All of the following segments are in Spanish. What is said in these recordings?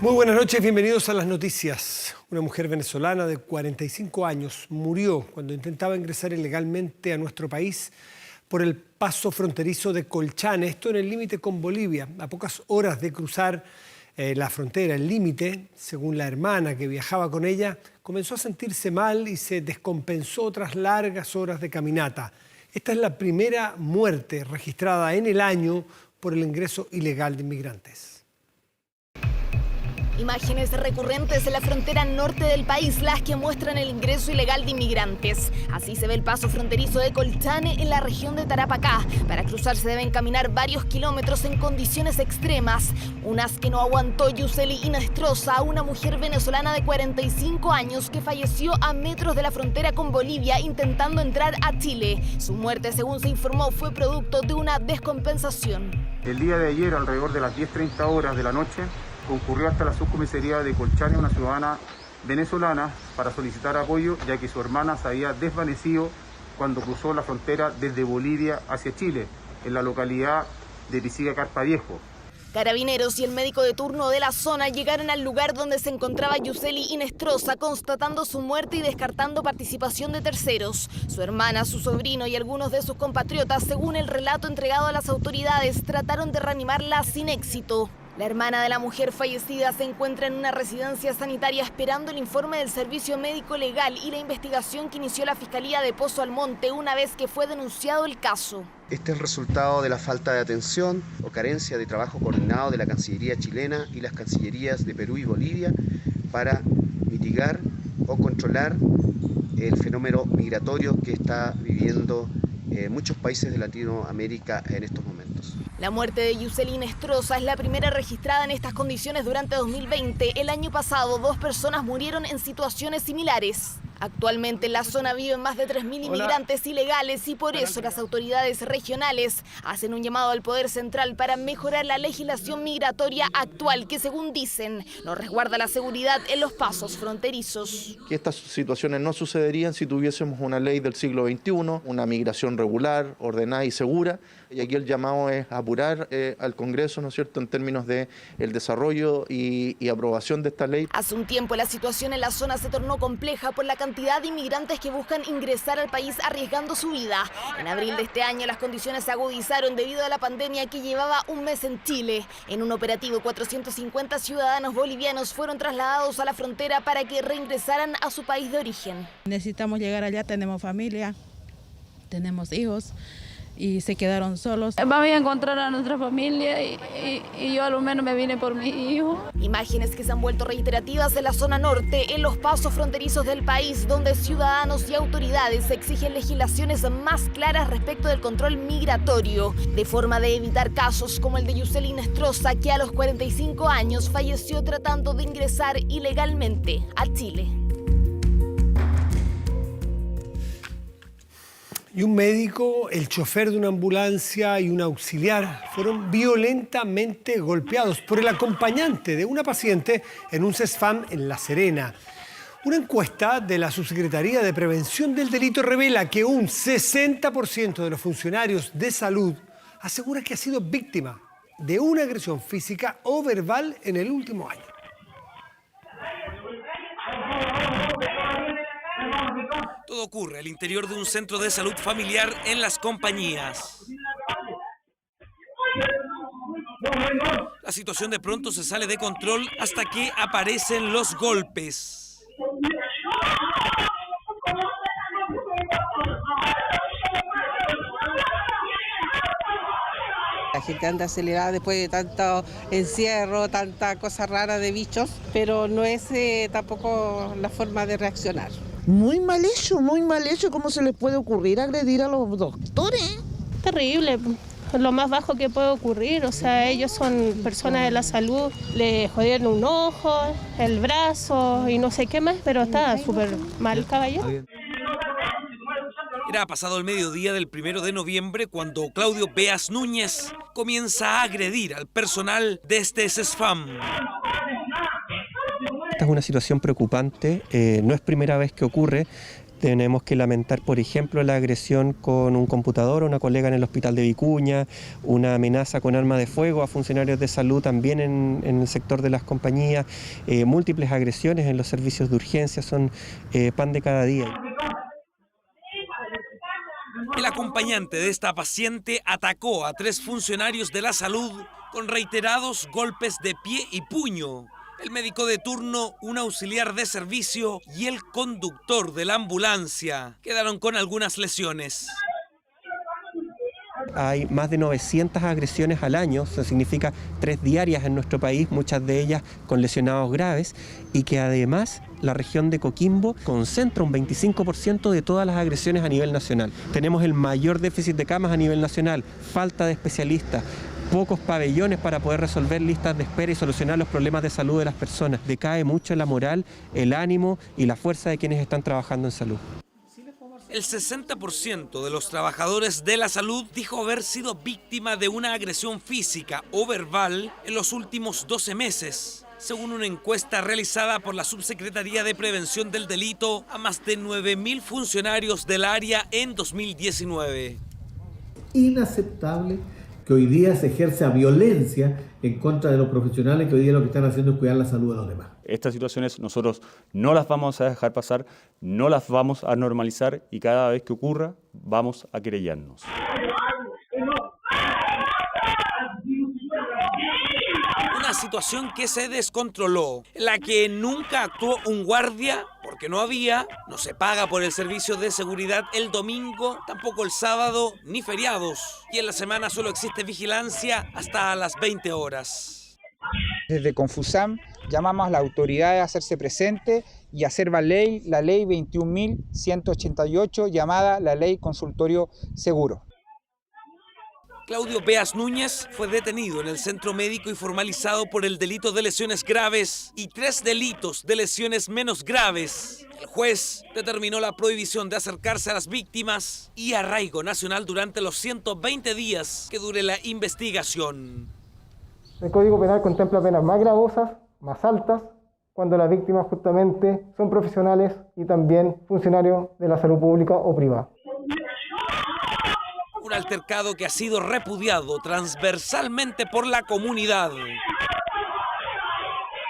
Muy buenas noches, bienvenidos a las noticias. Una mujer venezolana de 45 años murió cuando intentaba ingresar ilegalmente a nuestro país por el paso fronterizo de Colchane, esto en el límite con Bolivia. A pocas horas de cruzar la frontera, el límite, según la hermana que viajaba con ella, comenzó a sentirse mal y se descompensó tras largas horas de caminata. Esta es la primera muerte registrada en el año por el ingreso ilegal de inmigrantes. Imágenes recurrentes en la frontera norte del país, las que muestran el ingreso ilegal de inmigrantes. Así se ve el paso fronterizo de Colchane en la región de Tarapacá. Para cruzar se deben caminar varios kilómetros en condiciones extremas. Unas que no aguantó Yuseli Inestrosa, una mujer venezolana de 45 años que falleció a metros de la frontera con Bolivia intentando entrar a Chile. Su muerte, según se informó, fue producto de una descompensación. El día de ayer, alrededor de las 10:30 horas de la noche, concurrió hasta la subcomisaría de Colchane una ciudadana venezolana para solicitar apoyo, ya que su hermana se había desvanecido cuando cruzó la frontera desde Bolivia hacia Chile, en la localidad de Pisiga Carpa Viejo. Carabineros y el médico de turno de la zona llegaron al lugar donde se encontraba Yuseli Inestrosa, constatando su muerte y descartando participación de terceros. Su hermana, su sobrino y algunos de sus compatriotas, según el relato entregado a las autoridades, trataron de reanimarla sin éxito. La hermana de la mujer fallecida se encuentra en una residencia sanitaria esperando el informe del Servicio Médico Legal y la investigación que inició la Fiscalía de Pozo Almonte una vez que fue denunciado el caso. Este es el resultado de la falta de atención o carencia de trabajo coordinado de la Cancillería chilena y las Cancillerías de Perú y Bolivia para mitigar o controlar el fenómeno migratorio que está viviendo muchos países de Latinoamérica en estos momentos. La muerte de Yuseli Inestrosa es la primera registrada en estas condiciones durante 2020. El año pasado, 2 personas murieron en situaciones similares. Actualmente en la zona viven más de 3.000 inmigrantes ilegales y por eso las autoridades regionales hacen un llamado al Poder Central para mejorar la legislación migratoria actual que, según dicen, no resguarda la seguridad en los pasos fronterizos. Que estas situaciones no sucederían si tuviésemos una ley del siglo XXI, una migración regular, ordenada y segura. Y aquí el llamado es apurar al Congreso, ¿no es cierto?, en términos de el desarrollo y aprobación de esta ley. Hace un tiempo la situación en la zona se tornó compleja por la cantidad de inmigrantes que buscan ingresar al país arriesgando su vida. En abril de este año las condiciones se agudizaron debido a la pandemia que llevaba un mes en Chile. En un operativo, 450 ciudadanos bolivianos fueron trasladados a la frontera para que reingresaran a su país de origen. Necesitamos llegar allá, tenemos familia, tenemos hijos y se quedaron solos. Vamos a encontrar a nuestra familia y yo a lo menos me vine por mi hijo. Imágenes que se han vuelto reiterativas en la zona norte, en los pasos fronterizos del país, donde ciudadanos y autoridades exigen legislaciones más claras respecto del control migratorio, de forma de evitar casos como el de Yuseli Inestrosa, que a los 45 años falleció tratando de ingresar ilegalmente a Chile. Y un médico, el chofer de una ambulancia y un auxiliar fueron violentamente golpeados por el acompañante de una paciente en un CESFAM en La Serena. Una encuesta de la Subsecretaría de Prevención del Delito revela que un 60% de los funcionarios de salud asegura que ha sido víctima de una agresión física o verbal en el último año. Todo ocurre al interior de un centro de salud familiar en Las Compañías. La situación de pronto se sale de control hasta que aparecen los golpes. La gente anda acelerada después de tanto encierro, tanta cosa rara de bichos, pero no es tampoco la forma de reaccionar. Muy mal hecho, ¿cómo se les puede ocurrir agredir a los doctores? Terrible, lo más bajo que puede ocurrir, o sea, ellos son personas de la salud, le jodieron un ojo, el brazo y no sé qué más, pero está súper mal, caballero. Era pasado el mediodía del 1 de noviembre cuando Claudio Beas Núñez comienza a agredir al personal de este CESFAM. Esta es una situación preocupante, no es primera vez que ocurre. Tenemos que lamentar, por ejemplo, la agresión con un computador a una colega en el hospital de Vicuña, una amenaza con arma de fuego a funcionarios de salud también en el sector de las compañías, múltiples agresiones en los servicios de urgencia son pan de cada día. El acompañante de esta paciente atacó a 3 funcionarios de la salud con reiterados golpes de pie y puño. El médico de turno, un auxiliar de servicio y el conductor de la ambulancia quedaron con algunas lesiones. Hay más de 900 agresiones al año, eso significa 3 diarias en nuestro país, muchas de ellas con lesionados graves, y que además la región de Coquimbo concentra un 25% de todas las agresiones a nivel nacional. Tenemos el mayor déficit de camas a nivel nacional, falta de especialistas, pocos pabellones para poder resolver listas de espera y solucionar los problemas de salud de las personas. Decae mucho la moral, el ánimo y la fuerza de quienes están trabajando en salud. El 60% de los trabajadores de la salud dijo haber sido víctima de una agresión física o verbal en los últimos 12 meses, según una encuesta realizada por la Subsecretaría de Prevención del Delito a más de 9.000 funcionarios del área en 2019. Inaceptable que hoy día se ejerza violencia en contra de los profesionales que hoy día lo que están haciendo es cuidar la salud de los demás. Estas situaciones nosotros no las vamos a dejar pasar, no las vamos a normalizar y cada vez que ocurra vamos a querellarnos. Una situación que se descontroló, en la que nunca actuó un guardia porque no había, no se paga por el servicio de seguridad el domingo, tampoco el sábado ni feriados, y en la semana solo existe vigilancia hasta las 20 horas. Desde Confusam llamamos a las autoridades a hacerse presentes y hacer valer la ley 21.188 llamada la Ley Consultorio Seguro. Claudio Beas Núñez fue detenido en el centro médico y formalizado por el delito de lesiones graves y 3 delitos de lesiones menos graves. El juez determinó la prohibición de acercarse a las víctimas y arraigo nacional durante los 120 días que dure la investigación. El Código Penal contempla penas más gravosas, más altas, cuando las víctimas justamente son profesionales y también funcionarios de la salud pública o privada. Un altercado que ha sido repudiado transversalmente por la comunidad.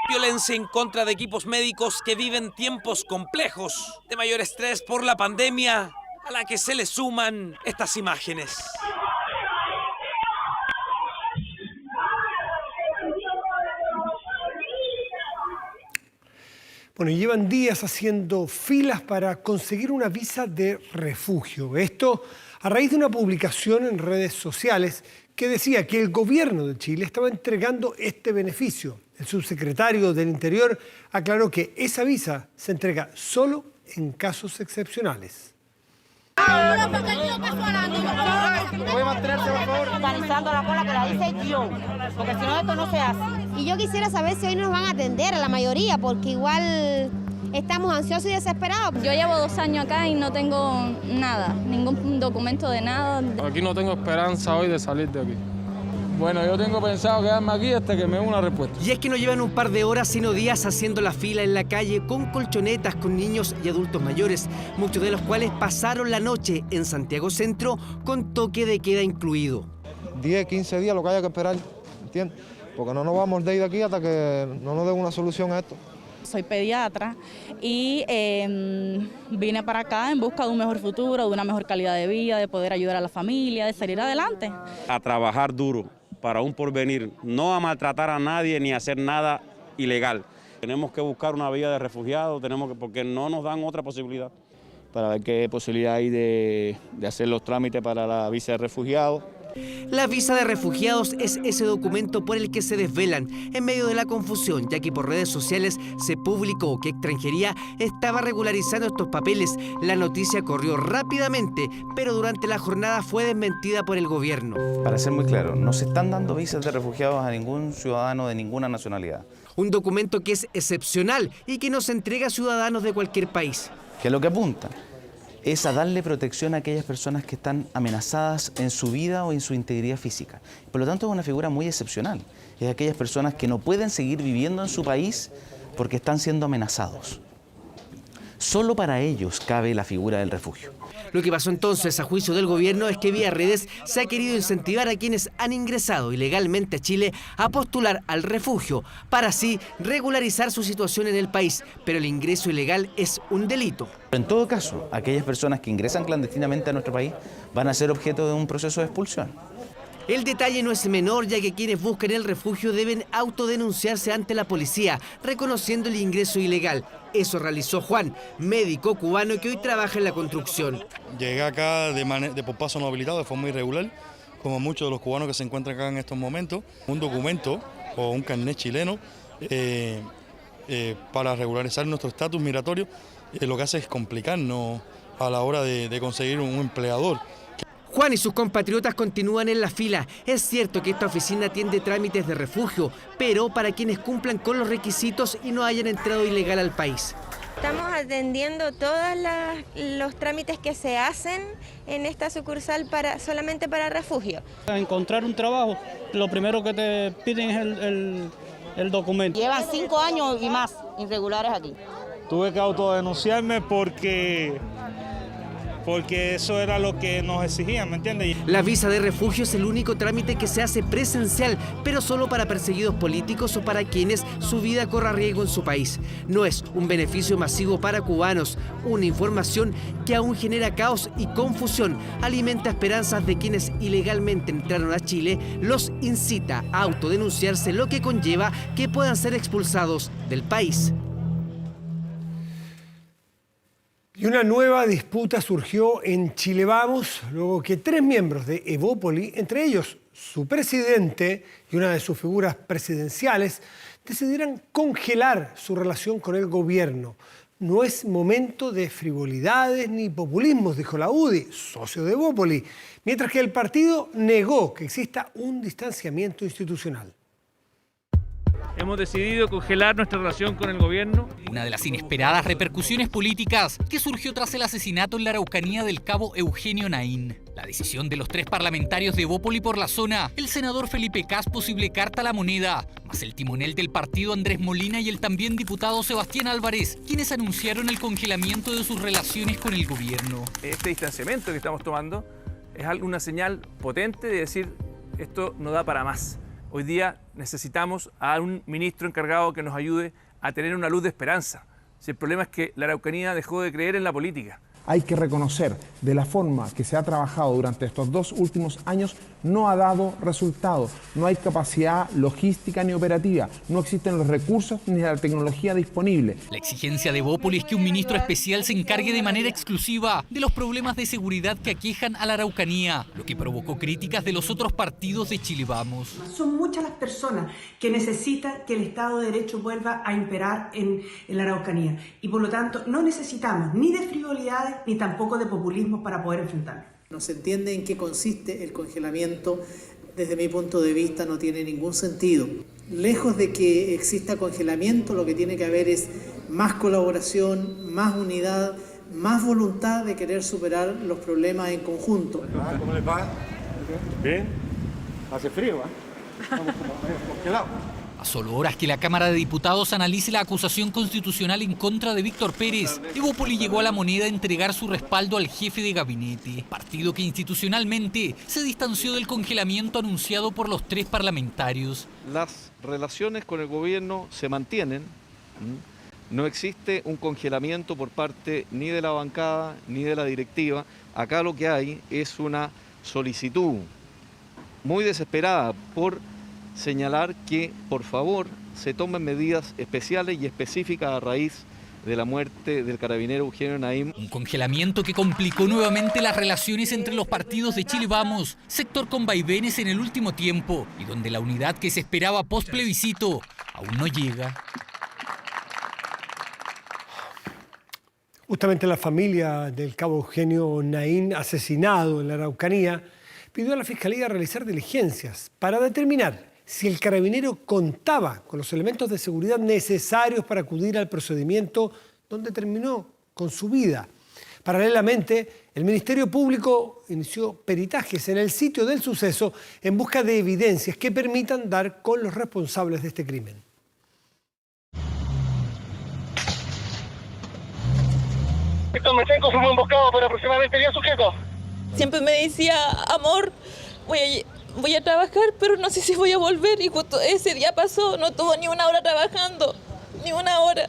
Violencia en contra de equipos médicos que viven tiempos complejos, de mayor estrés por la pandemia, a la que se le suman estas imágenes. Bueno, llevan días haciendo filas para conseguir una visa de refugio. Esto a raíz de una publicación en redes sociales que decía que el gobierno de Chile estaba entregando este beneficio. El subsecretario del Interior aclaró que esa visa se entrega solo en casos excepcionales. ¿Puede mantenerse, por favor? Organizando la cola que la hice yo, porque si no esto no se hace. Y yo quisiera saber si hoy nos van a atender a la mayoría, porque igual estamos ansiosos y desesperados. Yo llevo 2 años acá y no tengo nada, ningún documento de nada. Aquí no tengo esperanza hoy de salir de aquí. Bueno, yo tengo pensado quedarme aquí hasta que me dé una respuesta. Y es que no llevan un par de horas, sino días haciendo la fila en la calle con colchonetas, con niños y adultos mayores, muchos de los cuales pasaron la noche en Santiago Centro con toque de queda incluido. 10, 15 días lo que haya que esperar, ¿entiendes? Porque no nos vamos de ir de aquí hasta que no nos den una solución a esto. Soy pediatra y vine para acá en busca de un mejor futuro, de una mejor calidad de vida, de poder ayudar a la familia, de salir adelante. A trabajar duro para un porvenir, no a maltratar a nadie ni a hacer nada ilegal. Tenemos que buscar una vía de refugiados, porque no nos dan otra posibilidad. Para ver qué posibilidad hay de hacer los trámites para la visa de refugiados. La visa de refugiados es ese documento por el que se desvelan en medio de la confusión, ya que por redes sociales se publicó que Extranjería estaba regularizando estos papeles. La noticia corrió rápidamente, pero durante la jornada fue desmentida por el gobierno. Para ser muy claro, no se están dando visas de refugiados a ningún ciudadano de ninguna nacionalidad. Un documento que es excepcional y que no se entrega a ciudadanos de cualquier país. Que lo que apunta es a darle protección a aquellas personas que están amenazadas en su vida o en su integridad física. Por lo tanto, es una figura muy excepcional. Es aquellas personas que no pueden seguir viviendo en su país porque están siendo amenazados. Solo para ellos cabe la figura del refugio. Lo que pasó entonces, a juicio del gobierno, es que vía redes se ha querido incentivar a quienes han ingresado ilegalmente a Chile a postular al refugio, para así regularizar su situación en el país. Pero el ingreso ilegal es un delito. En todo caso, aquellas personas que ingresan clandestinamente a nuestro país van a ser objeto de un proceso de expulsión. El detalle no es menor, ya que quienes buscan el refugio deben autodenunciarse ante la policía, reconociendo el ingreso ilegal. Eso realizó Juan, médico cubano que hoy trabaja en la construcción. Llegué acá por paso no habilitado, de forma irregular, como muchos de los cubanos que se encuentran acá en estos momentos. Un documento o un carnet chileno para regularizar nuestro estatus migratorio, lo que hace es complicarnos a la hora de conseguir un empleador. Juan y sus compatriotas continúan en la fila. Es cierto que esta oficina atiende trámites de refugio, pero para quienes cumplan con los requisitos y no hayan entrado ilegal al país. Estamos atendiendo todos los trámites que se hacen en esta sucursal solamente para refugio. Para encontrar un trabajo, lo primero que te piden es el documento. Llevan 5 años y más irregulares aquí. Tuve que autodenunciarme porque eso era lo que nos exigían, ¿me entiendes? La visa de refugio es el único trámite que se hace presencial, pero solo para perseguidos políticos o para quienes su vida corra riesgo en su país. No es un beneficio masivo para cubanos, una información que aún genera caos y confusión, alimenta esperanzas de quienes ilegalmente entraron a Chile, los incita a autodenunciarse, lo que conlleva que puedan ser expulsados del país. Y una nueva disputa surgió en Chile Vamos, luego que 3 miembros de Evópoli, entre ellos su presidente y una de sus figuras presidenciales, decidieran congelar su relación con el gobierno. No es momento de frivolidades ni populismos, dijo la UDI, socio de Evópoli, mientras que el partido negó que exista un distanciamiento institucional. Hemos decidido congelar nuestra relación con el gobierno. Una de las inesperadas repercusiones políticas que surgió tras el asesinato en la Araucanía del cabo Eugenio Naín. La decisión de los 3 parlamentarios de Evópoli por la zona, el senador Felipe Kast, posible carta a la moneda, más el timonel del partido Andrés Molina y el también diputado Sebastián Álvarez, quienes anunciaron el congelamiento de sus relaciones con el gobierno. Este distanciamiento que estamos tomando es una señal potente de decir esto no da para más. Hoy día necesitamos a un ministro encargado que nos ayude a tener una luz de esperanza. Si el problema es que la Araucanía dejó de creer en la política. Hay que reconocer de la forma que se ha trabajado durante estos 2 últimos años no ha dado resultados. No hay capacidad logística ni operativa, no existen los recursos ni la tecnología disponible. La exigencia de Evópoli es que un ministro especial se encargue de manera exclusiva de los problemas de seguridad que aquejan a la Araucanía, lo que provocó críticas de los otros partidos de Chile Vamos. Son muchas las personas que necesitan que el Estado de Derecho vuelva a imperar en la Araucanía y por lo tanto no necesitamos ni de frivolidades ni tampoco de populismo para poder enfrentarlo. No se entiende en qué consiste el congelamiento. Desde mi punto de vista no tiene ningún sentido. Lejos de que exista congelamiento, lo que tiene que haber es más colaboración, más unidad, más voluntad de querer superar los problemas en conjunto. ¿Cómo les va? Bien. Hace frío, ¿eh? Estamos como congelados. A solo horas que la Cámara de Diputados analice la acusación constitucional en contra de Víctor Pérez, Evópoli llegó a la moneda a entregar su respaldo al jefe de gabinete, partido que institucionalmente se distanció del congelamiento anunciado por los 3 parlamentarios. Las relaciones con el gobierno se mantienen, no existe un congelamiento por parte ni de la bancada ni de la directiva. Acá lo que hay es una solicitud muy desesperada por señalar que, por favor, se tomen medidas especiales y específicas a raíz de la muerte del carabinero Eugenio Naín. Un congelamiento que complicó nuevamente las relaciones entre los partidos de Chile Vamos, sector con vaivenes en el último tiempo y donde la unidad que se esperaba post plebiscito aún no llega. Justamente la familia del cabo Eugenio Naín, asesinado en la Araucanía, pidió a la Fiscalía realizar diligencias para determinar si el carabinero contaba con los elementos de seguridad necesarios para acudir al procedimiento donde terminó con su vida. Paralelamente, el Ministerio Público inició peritajes en el sitio del suceso en busca de evidencias que permitan dar con los responsables de este crimen. Estos metrencos fuimos emboscados por aproximadamente 10 sujetos. Siempre me decía, amor, voy a trabajar, pero no sé si voy a volver. Y justo ese día pasó, no estuvo ni una hora trabajando, ni una hora.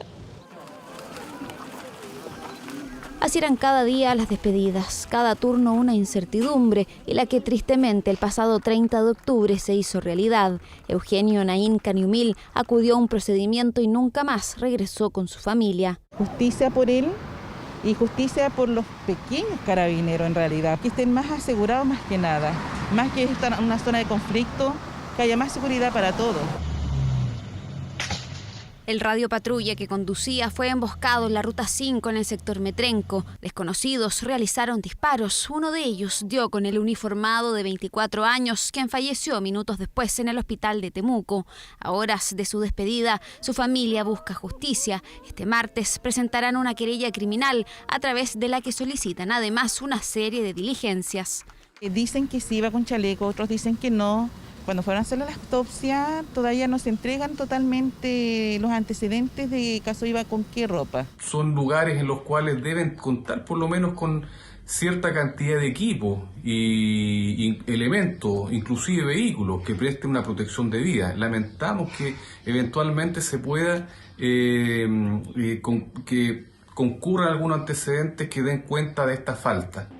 Así eran cada día las despedidas, cada turno una incertidumbre y la que tristemente el pasado 30 de octubre se hizo realidad. Eugenio Naín Caniumil acudió a un procedimiento y nunca más regresó con su familia. Justicia por él y justicia por los pequeños carabineros en realidad, que estén más asegurados más que nada, más que estar en una zona de conflicto, que haya más seguridad para todos. El radiopatrulla que conducía fue emboscado en la Ruta 5 en el sector Metrenco. Desconocidos realizaron disparos. Uno de ellos dio con el uniformado de 24 años, quien falleció minutos después en el hospital de Temuco. A horas de su despedida, su familia busca justicia. Este martes presentarán una querella criminal a través de la que solicitan además una serie de diligencias. Dicen que sí iba con chaleco, otros dicen que no. Cuando fueron a hacer la autopsia, todavía no se entregan totalmente los antecedentes de caso iba con qué ropa. Son lugares en los cuales deben contar por lo menos con cierta cantidad de equipo y elementos, inclusive vehículos, que presten una protección de vida. Lamentamos que eventualmente se pueda que concurran algunos antecedentes que den cuenta de esta falta.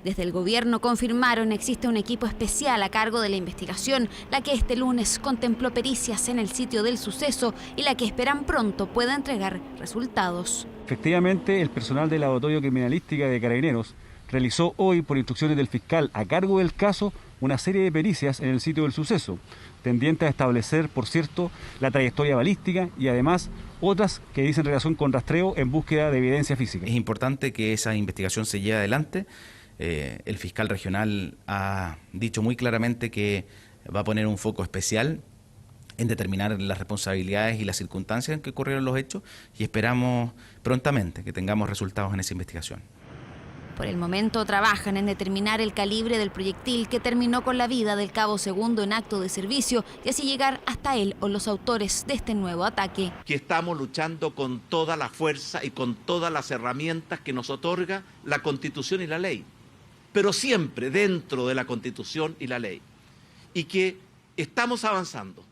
Desde el gobierno confirmaron existe un equipo especial a cargo de la investigación, la que este lunes contempló pericias en el sitio del suceso y la que esperan pronto pueda entregar resultados. Efectivamente, el personal del Laboratorio Criminalística de Carabineros realizó hoy, por instrucciones del fiscal a cargo del caso, una serie de pericias en el sitio del suceso, tendientes a establecer, por cierto, la trayectoria balística y además otras que dicen relación con rastreo en búsqueda de evidencia física. Es importante que esa investigación se lleve adelante. El fiscal regional ha dicho muy claramente que va a poner un foco especial en determinar las responsabilidades y las circunstancias en que ocurrieron los hechos y esperamos prontamente que tengamos resultados en esa investigación. Por el momento trabajan en determinar el calibre del proyectil que terminó con la vida del cabo segundo en acto de servicio y así llegar hasta él o los autores de este nuevo ataque. Que estamos luchando con toda la fuerza y con todas las herramientas que nos otorga la Constitución y la ley, pero siempre dentro de la Constitución y la ley, y que estamos avanzando.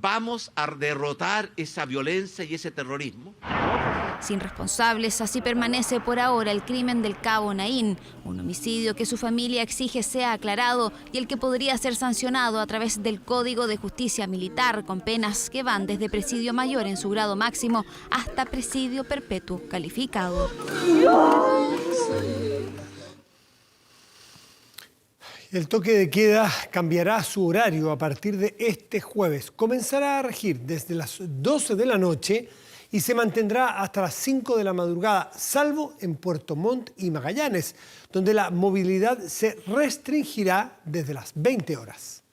Vamos a derrotar esa violencia y ese terrorismo. Sin responsables, así permanece por ahora el crimen del cabo Naín, un homicidio que su familia exige sea aclarado y el que podría ser sancionado a través del Código de Justicia Militar, con penas que van desde presidio mayor en su grado máximo hasta presidio perpetuo calificado. El toque de queda cambiará su horario a partir de este jueves. Comenzará a regir desde las 12 de la noche y se mantendrá hasta las 5 de la madrugada, salvo en Puerto Montt y Magallanes, donde la movilidad se restringirá desde las 20 horas.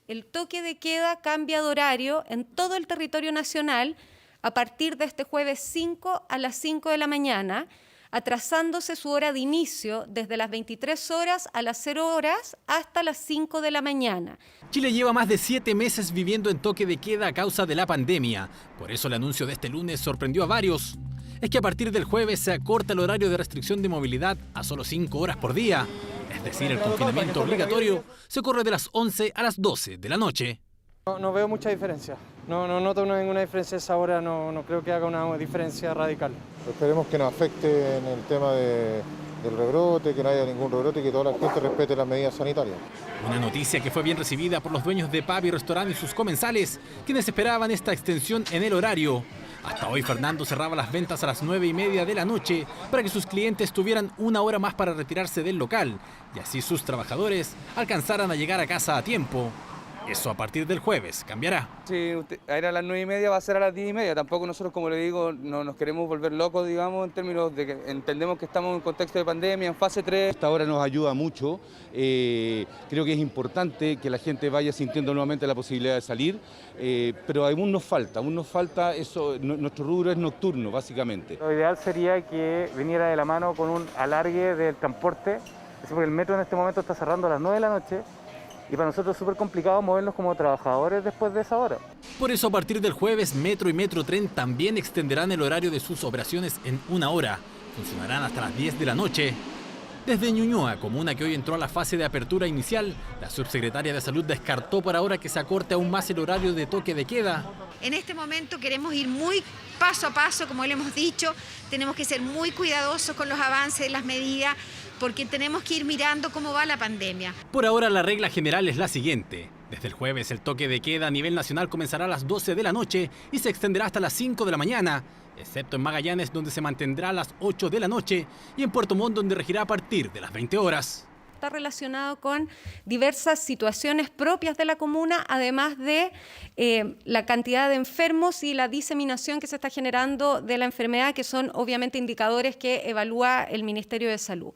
El toque de queda cambia de horario en todo el territorio nacional a partir de este jueves 5 a las 5 de la mañana, atrasándose su hora de inicio desde las 23 horas a las 0 horas hasta las 5 de la mañana. Chile lleva más de 7 meses viviendo en toque de queda a causa de la pandemia. Por eso el anuncio de este lunes sorprendió a varios. Es que a partir del jueves se acorta el horario de restricción de movilidad a solo 5 horas por día. Es decir, el confinamiento obligatorio se corre de las 11 a las 12 de la noche. No veo mucha diferencia. No noto ninguna diferencia a esa hora, no creo que haga una diferencia radical. Esperemos que no afecte en el tema del rebrote, que no haya ningún rebrote y que toda la gente respete las medidas sanitarias. Una noticia que fue bien recibida por los dueños de pub y restaurante y sus comensales, quienes esperaban esta extensión en el horario. Hasta hoy Fernando cerraba las ventas a las 9:30 de la noche para que sus clientes tuvieran una hora más para retirarse del local y así sus trabajadores alcanzaran a llegar a casa a tiempo. Eso a partir del jueves cambiará. Si era a las 9:30, va a ser a las 10:30. Tampoco nosotros, como le digo, no nos queremos volver locos, digamos, en términos de que entendemos que estamos en un contexto de pandemia, en fase 3. Esta hora nos ayuda mucho. Creo que es importante que la gente vaya sintiendo nuevamente la posibilidad de salir, pero aún nos falta eso. Nuestro rubro es nocturno, básicamente. Lo ideal sería que viniera de la mano con un alargue del transporte, porque el metro en este momento está cerrando a las 9 de la noche. Y para nosotros es súper complicado movernos como trabajadores después de esa hora. Por eso a partir del jueves, Metro y Metrotren también extenderán el horario de sus operaciones en 1 hora. funcionarán hasta las 10 de la noche. Desde Ñuñoa, comuna que hoy entró a la fase de apertura inicial, la subsecretaria de Salud descartó por ahora que se acorte aún más el horario de toque de queda. En este momento queremos ir muy paso a paso, como le hemos dicho, tenemos que ser muy cuidadosos con los avances de las medidas, porque tenemos que ir mirando cómo va la pandemia. Por ahora la regla general es la siguiente. Desde el jueves el toque de queda a nivel nacional comenzará a las 12 de la noche y se extenderá hasta las 5 de la mañana, excepto en Magallanes, donde se mantendrá a las 8 de la noche, y en Puerto Montt, donde regirá a partir de las 20 horas. Está relacionado con diversas situaciones propias de la comuna, además de la cantidad de enfermos y la diseminación que se está generando de la enfermedad, que son obviamente indicadores que evalúa el Ministerio de Salud.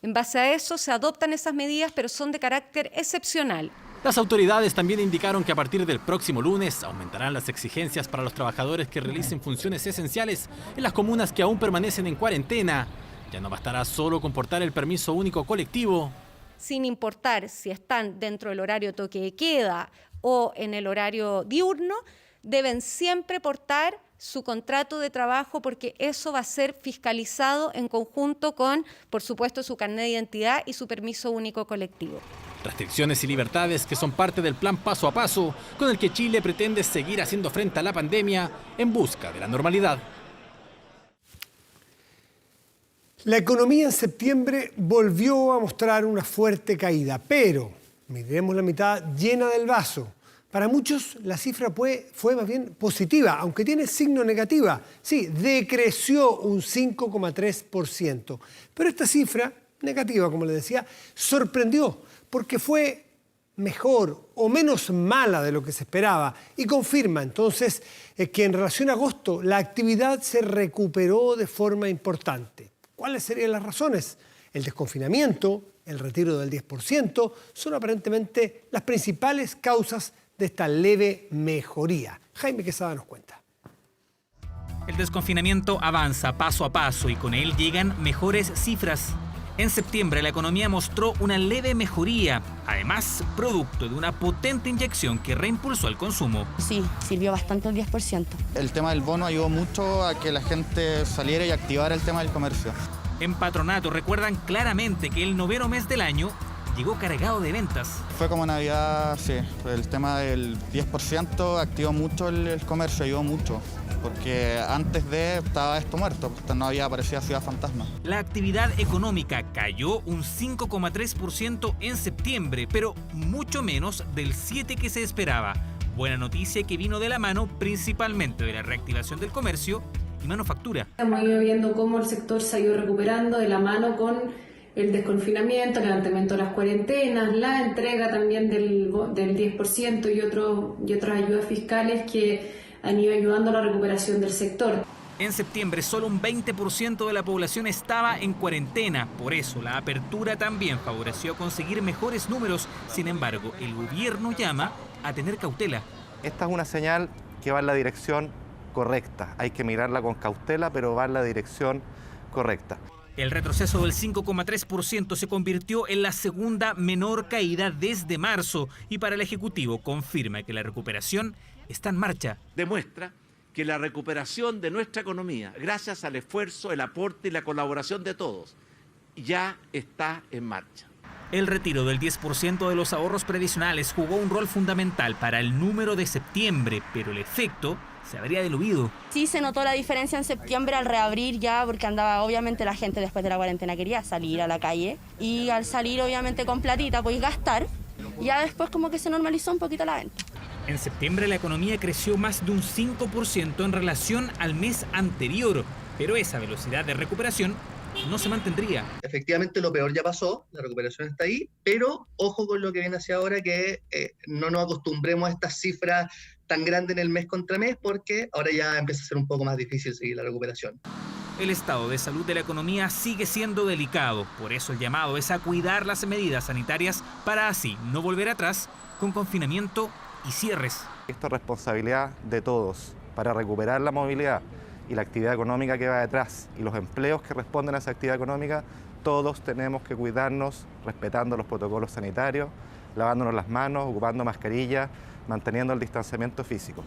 En base a eso se adoptan esas medidas, pero son de carácter excepcional. Las autoridades también indicaron que a partir del próximo lunes aumentarán las exigencias para los trabajadores que realicen funciones esenciales en las comunas que aún permanecen en cuarentena. Ya no bastará solo con portar el permiso único colectivo. Sin importar si están dentro del horario toque de queda o en el horario diurno, deben siempre portar su contrato de trabajo, porque eso va a ser fiscalizado en conjunto con, por supuesto, su carnet de identidad y su permiso único colectivo. Restricciones y libertades que son parte del plan paso a paso con el que Chile pretende seguir haciendo frente a la pandemia en busca de la normalidad. La economía en septiembre volvió a mostrar una fuerte caída, pero miremos la mitad llena del vaso. Para muchos la cifra fue más bien positiva, aunque tiene signo negativa. Sí, decreció un 5,3%. Pero esta cifra negativa, como les decía, sorprendió porque fue mejor o menos mala de lo que se esperaba y confirma entonces que en relación a agosto la actividad se recuperó de forma importante. ¿Cuáles serían las razones? El desconfinamiento, el retiro del 10% son aparentemente las principales causas de esta leve mejoría. Jaime Quesada nos cuenta. El desconfinamiento avanza paso a paso y con él llegan mejores cifras. En septiembre la economía mostró una leve mejoría, además producto de una potente inyección que reimpulsó el consumo. Sí, sirvió bastante el 10%. El tema del bono ayudó mucho a que la gente saliera y activara el tema del comercio. En Patronato recuerdan claramente que el noveno mes del año llegó cargado de ventas. Fue como Navidad, sí, el tema del 10% activó mucho el comercio, ayudó mucho. Porque antes de estaba esto muerto, no había aparecido Ciudad Fantasma. La actividad económica cayó un 5,3% en septiembre, pero mucho menos del 7% que se esperaba. Buena noticia que vino de la mano principalmente de la reactivación del comercio y manufactura. Hemos ido viendo cómo el sector se ha ido recuperando de la mano con el desconfinamiento, el levantamiento de las cuarentenas, la entrega también del 10% y otras ayudas fiscales que han ido ayudando a la recuperación del sector. En septiembre solo un 20% de la población estaba en cuarentena, por eso la apertura también favoreció conseguir mejores números. Sin embargo, el gobierno llama a tener cautela. Esta es una señal que va en la dirección correcta. Hay que mirarla con cautela, pero va en la dirección correcta. El retroceso del 5,3% se convirtió en la segunda menor caída desde marzo y para el Ejecutivo confirma que la recuperación está en marcha. Demuestra que la recuperación de nuestra economía, gracias al esfuerzo, el aporte y la colaboración de todos, ya está en marcha. El retiro del 10% de los ahorros previsionales jugó un rol fundamental para el número de septiembre, pero el efecto se habría diluido. Sí se notó la diferencia en septiembre al reabrir ya, porque andaba, obviamente la gente después de la cuarentena quería salir a la calle y al salir obviamente con platita pues gastar, ya después como que se normalizó un poquito la venta. En septiembre la economía creció más de un 5% en relación al mes anterior, pero esa velocidad de recuperación no se mantendría. Efectivamente lo peor ya pasó, la recuperación está ahí, pero ojo con lo que viene hacia ahora, que no nos acostumbremos a estas cifras tan grandes en el mes contra mes, porque ahora ya empieza a ser un poco más difícil seguir la recuperación. El estado de salud de la economía sigue siendo delicado, por eso el llamado es a cuidar las medidas sanitarias para así no volver atrás con confinamiento y cierres. Esto es responsabilidad de todos para recuperar la movilidad y la actividad económica que va detrás y los empleos que responden a esa actividad económica. Todos tenemos que cuidarnos respetando los protocolos sanitarios, lavándonos las manos, ocupando mascarillas, manteniendo el distanciamiento físico.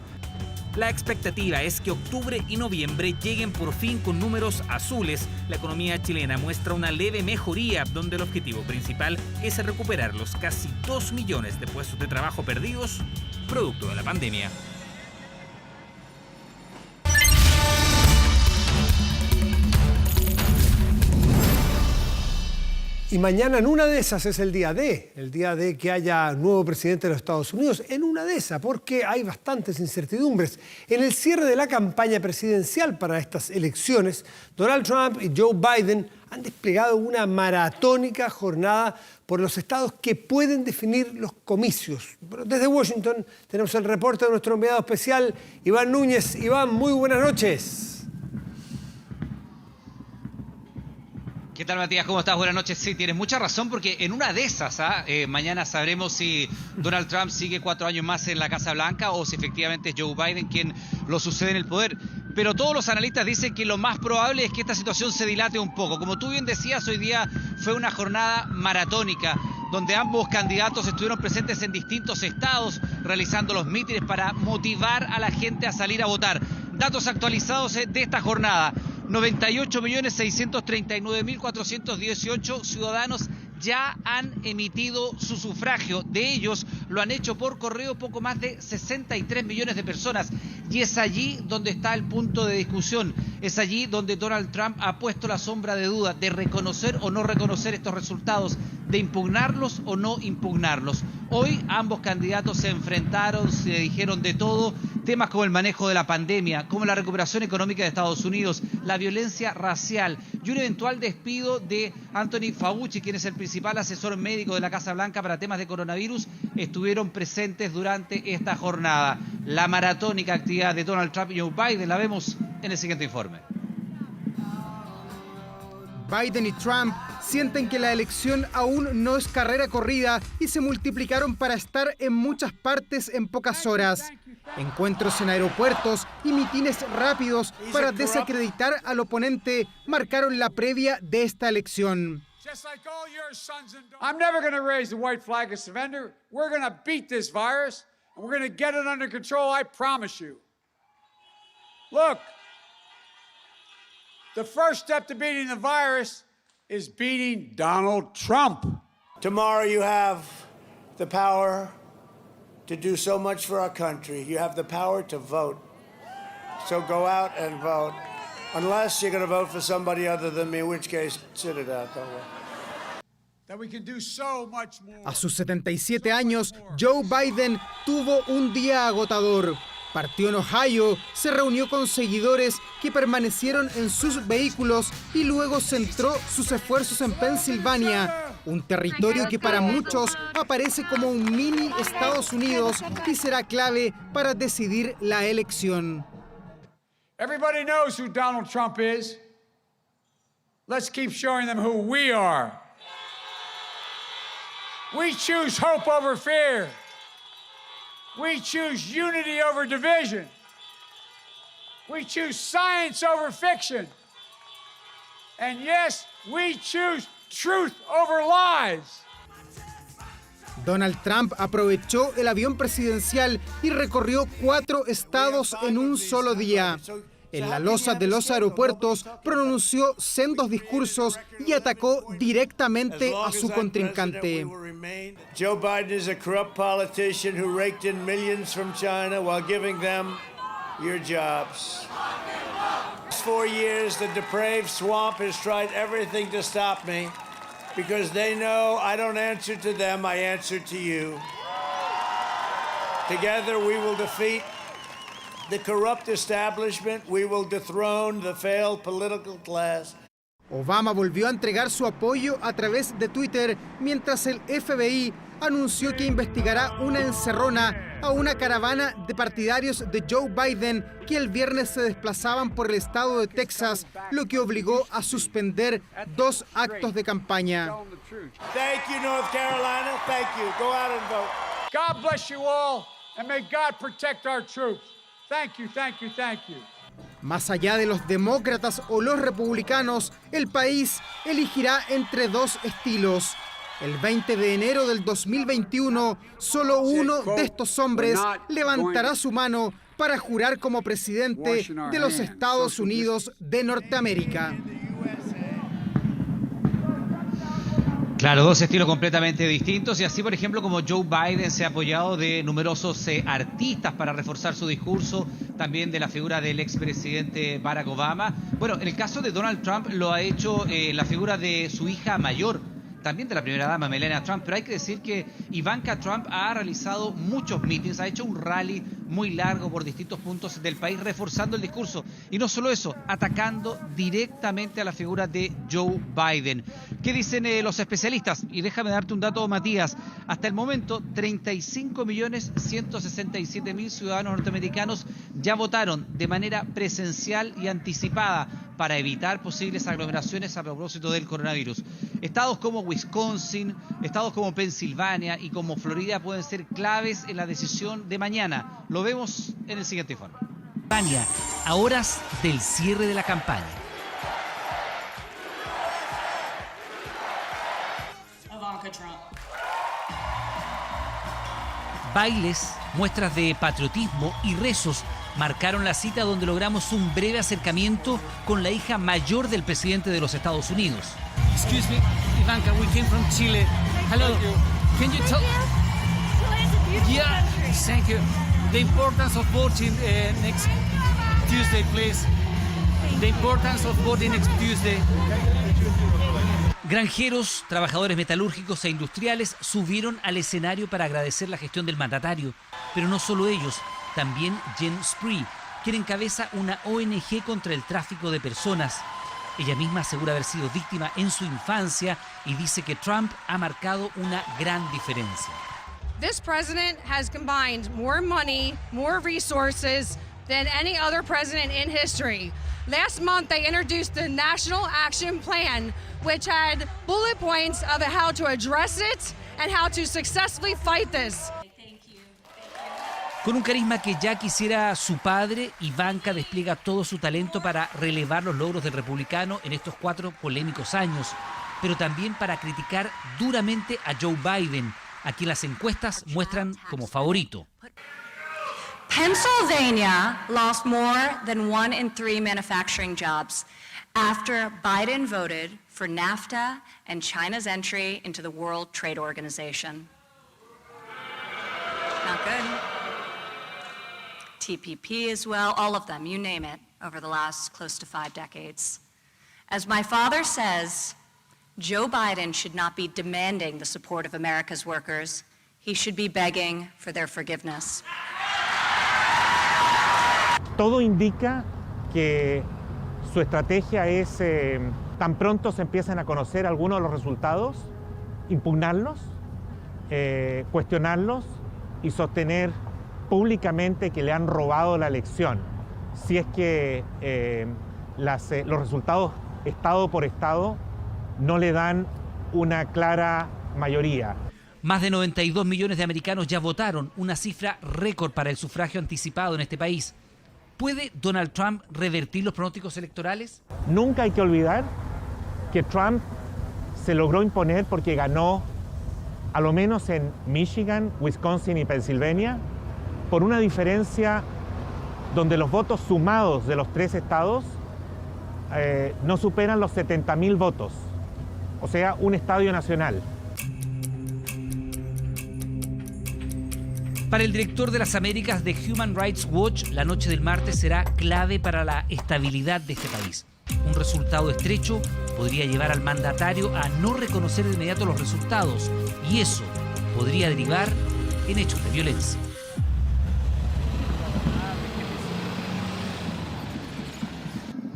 La expectativa es que octubre y noviembre lleguen por fin con números azules. La economía chilena muestra una leve mejoría, donde el objetivo principal es recuperar los casi 2 millones de puestos de trabajo perdidos producto de la pandemia. Y mañana en una de esas es el día de que haya nuevo presidente de los Estados Unidos, en una de esas, porque hay bastantes incertidumbres. En el cierre de la campaña presidencial para estas elecciones, Donald Trump y Joe Biden han desplegado una maratónica jornada por los estados que pueden definir los comicios. Pero desde Washington tenemos el reporte de nuestro enviado especial, Iván Núñez. Iván, muy buenas noches. ¿Qué tal, Matías? ¿Cómo estás? Buenas noches. Sí, tienes mucha razón, porque en una de esas, mañana sabremos si Donald Trump sigue 4 años más en la Casa Blanca o si efectivamente es Joe Biden quien lo sucede en el poder. Pero todos los analistas dicen que lo más probable es que esta situación se dilate un poco. Como tú bien decías, hoy día fue una jornada maratónica, donde ambos candidatos estuvieron presentes en distintos estados, realizando los mítines para motivar a la gente a salir a votar. Datos actualizados de esta jornada: 98.639.418 ciudadanos ya han emitido su sufragio. De ellos lo han hecho por correo poco más de 63 millones de personas. Y es allí donde está el punto de discusión. Es allí donde Donald Trump ha puesto la sombra de duda de reconocer o no reconocer estos resultados, de impugnarlos o no impugnarlos. Hoy ambos candidatos se enfrentaron, se dijeron de todo. Temas como el manejo de la pandemia, como la recuperación económica de Estados Unidos, la violencia racial y un eventual despido de Anthony Fauci, quien es el principal asesor médico de la Casa Blanca para temas de coronavirus, estuvieron presentes durante esta jornada. La maratónica actividad de Donald Trump y Joe Biden la vemos en el siguiente informe. Biden y Trump sienten que la elección aún no es carrera corrida y se multiplicaron para estar en muchas partes en pocas horas. Encuentros en aeropuertos y mitines rápidos para desacreditar al oponente marcaron la previa de esta elección. I'm never going to raise the white flag of surrender. We're going to beat this virus and we're going to get it under control, I promise you. Look, the first step to beating the virus is beating Donald Trump. Tomorrow you have the power to do so much for our country. You have the power to vote. So go out and vote. Unless you're going to vote for somebody other than me, in which case, sit it out, don't worry. A sus 77 años, Joe Biden tuvo un día agotador. Partió en Ohio, se reunió con seguidores que permanecieron en sus vehículos y luego centró sus esfuerzos en Pensilvania, un territorio que para muchos aparece como un mini Estados Unidos y será clave para decidir la elección. Everybody knows who Donald Trump is. Let's keep showing them who we are. We choose hope over fear. We choose unity over division. We choose science over fiction. And yes, we choose truth over lies. Donald Trump aprovechó el avión presidencial y recorrió 4 estados en un solo día. En la losa de los aeropuertos pronunció sendos discursos y atacó directamente a su contrincante. Joe Biden is a corrupt politician who raked in millions from China while giving them your jobs. For 4 years, the depraved swamp has tried everything to stop me because they know I don't answer to them, I answer to you. Together we will defeat the corrupt establishment, we will dethrone the failed political class. Obama volvió a entregar su apoyo a través de Twitter mientras el FBI anunció que investigará una encerrona a una caravana de partidarios de Joe Biden que el viernes se desplazaban por el estado de Texas, lo que obligó a suspender 2 actos de campaña. Thank you, North Carolina. Thank you. Go out and vote. God bless you all, and may God protect our troops. Thank you, thank you, thank you. Más allá de los demócratas o los republicanos, el país elegirá entre 2 estilos. El 20 de enero del 2021, solo uno de estos hombres levantará su mano para jurar como presidente de los Estados Unidos de Norteamérica. Claro, dos estilos completamente distintos y así, por ejemplo, como Joe Biden se ha apoyado de numerosos artistas para reforzar su discurso, también de la figura del expresidente Barack Obama. Bueno, en el caso de Donald Trump lo ha hecho la figura de su hija mayor, también de la primera dama, Melania Trump, pero hay que decir que Ivanka Trump ha realizado muchos mítines, ha hecho un rally muy largo por distintos puntos del país, reforzando el discurso. Y no solo eso, atacando directamente a la figura de Joe Biden. ¿Qué dicen los especialistas? Y déjame darte un dato, Matías. Hasta el momento, 35.167.000 ciudadanos norteamericanos ya votaron de manera presencial y anticipada para evitar posibles aglomeraciones a propósito del coronavirus. Estados como Wisconsin, estados como Pensilvania y como Florida pueden ser claves en la decisión de mañana. Lo vemos en el siguiente informe. España, a horas del cierre de la campaña. Bailes, muestras de patriotismo y rezos marcaron la cita donde logramos un breve acercamiento con la hija mayor del presidente de los Estados Unidos. Excuse me, Ivanka, we came from Chile. Hello. Can you tell? Yeah, thank you. The importance of voting next Tuesday, please. The importance of voting next Tuesday. Granjeros, trabajadores metalúrgicos e industriales subieron al escenario para agradecer la gestión del mandatario. Pero no solo ellos, también Jen Spree, quien encabeza una ONG contra el tráfico de personas. Ella misma asegura haber sido víctima en su infancia y dice que Trump ha marcado una gran diferencia. This president has combined more money, more resources than any other president in history. Last month, they introduced the National Action Plan, which had bullet points of how to address it and how to successfully fight this. Con un carisma que ya quisiera su padre, Ivanka despliega todo su talento para relevar los logros del republicano en estos 4 polémicos años, pero también para criticar duramente a Joe Biden, a quien las encuestas muestran como favorito. Pennsylvania lost more than 1 in 3 manufacturing jobs after Biden voted for NAFTA and China's entry into the World Trade Organization. Not good. TPP as well, all of them, you name it, over the last close to 5 decades. As my father says, Joe Biden should not be demanding the support of America's workers. He should be begging for their forgiveness. Todo indica que su estrategia es, tan pronto se empiezan a conocer algunos de los resultados, impugnarlos, cuestionarlos y sostener públicamente que le han robado la elección. Si es que los resultados estado por estado no le dan una clara mayoría. Más de 92 millones de americanos ya votaron, una cifra récord para el sufragio anticipado en este país. ¿Puede Donald Trump revertir los pronósticos electorales? Nunca hay que olvidar que Trump se logró imponer porque ganó, a lo menos en Michigan, Wisconsin y Pensilvania, por una diferencia donde los votos sumados de los 3 estados no superan los 70.000 votos, o sea, un estadio nacional. Para el director de las Américas de Human Rights Watch, la noche del martes será clave para la estabilidad de este país. Un resultado estrecho podría llevar al mandatario a no reconocer de inmediato los resultados y eso podría derivar en hechos de violencia.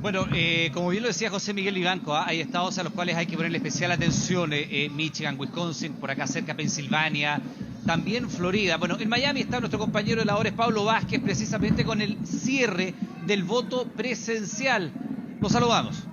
Bueno, como bien lo decía José Miguel Vivanco, hay estados a los cuales hay que ponerle especial atención, Michigan, Wisconsin, por acá cerca Pensilvania, también Florida. Bueno, en Miami está nuestro compañero de labores Pablo Vázquez, precisamente con el cierre del voto presencial. Los saludamos.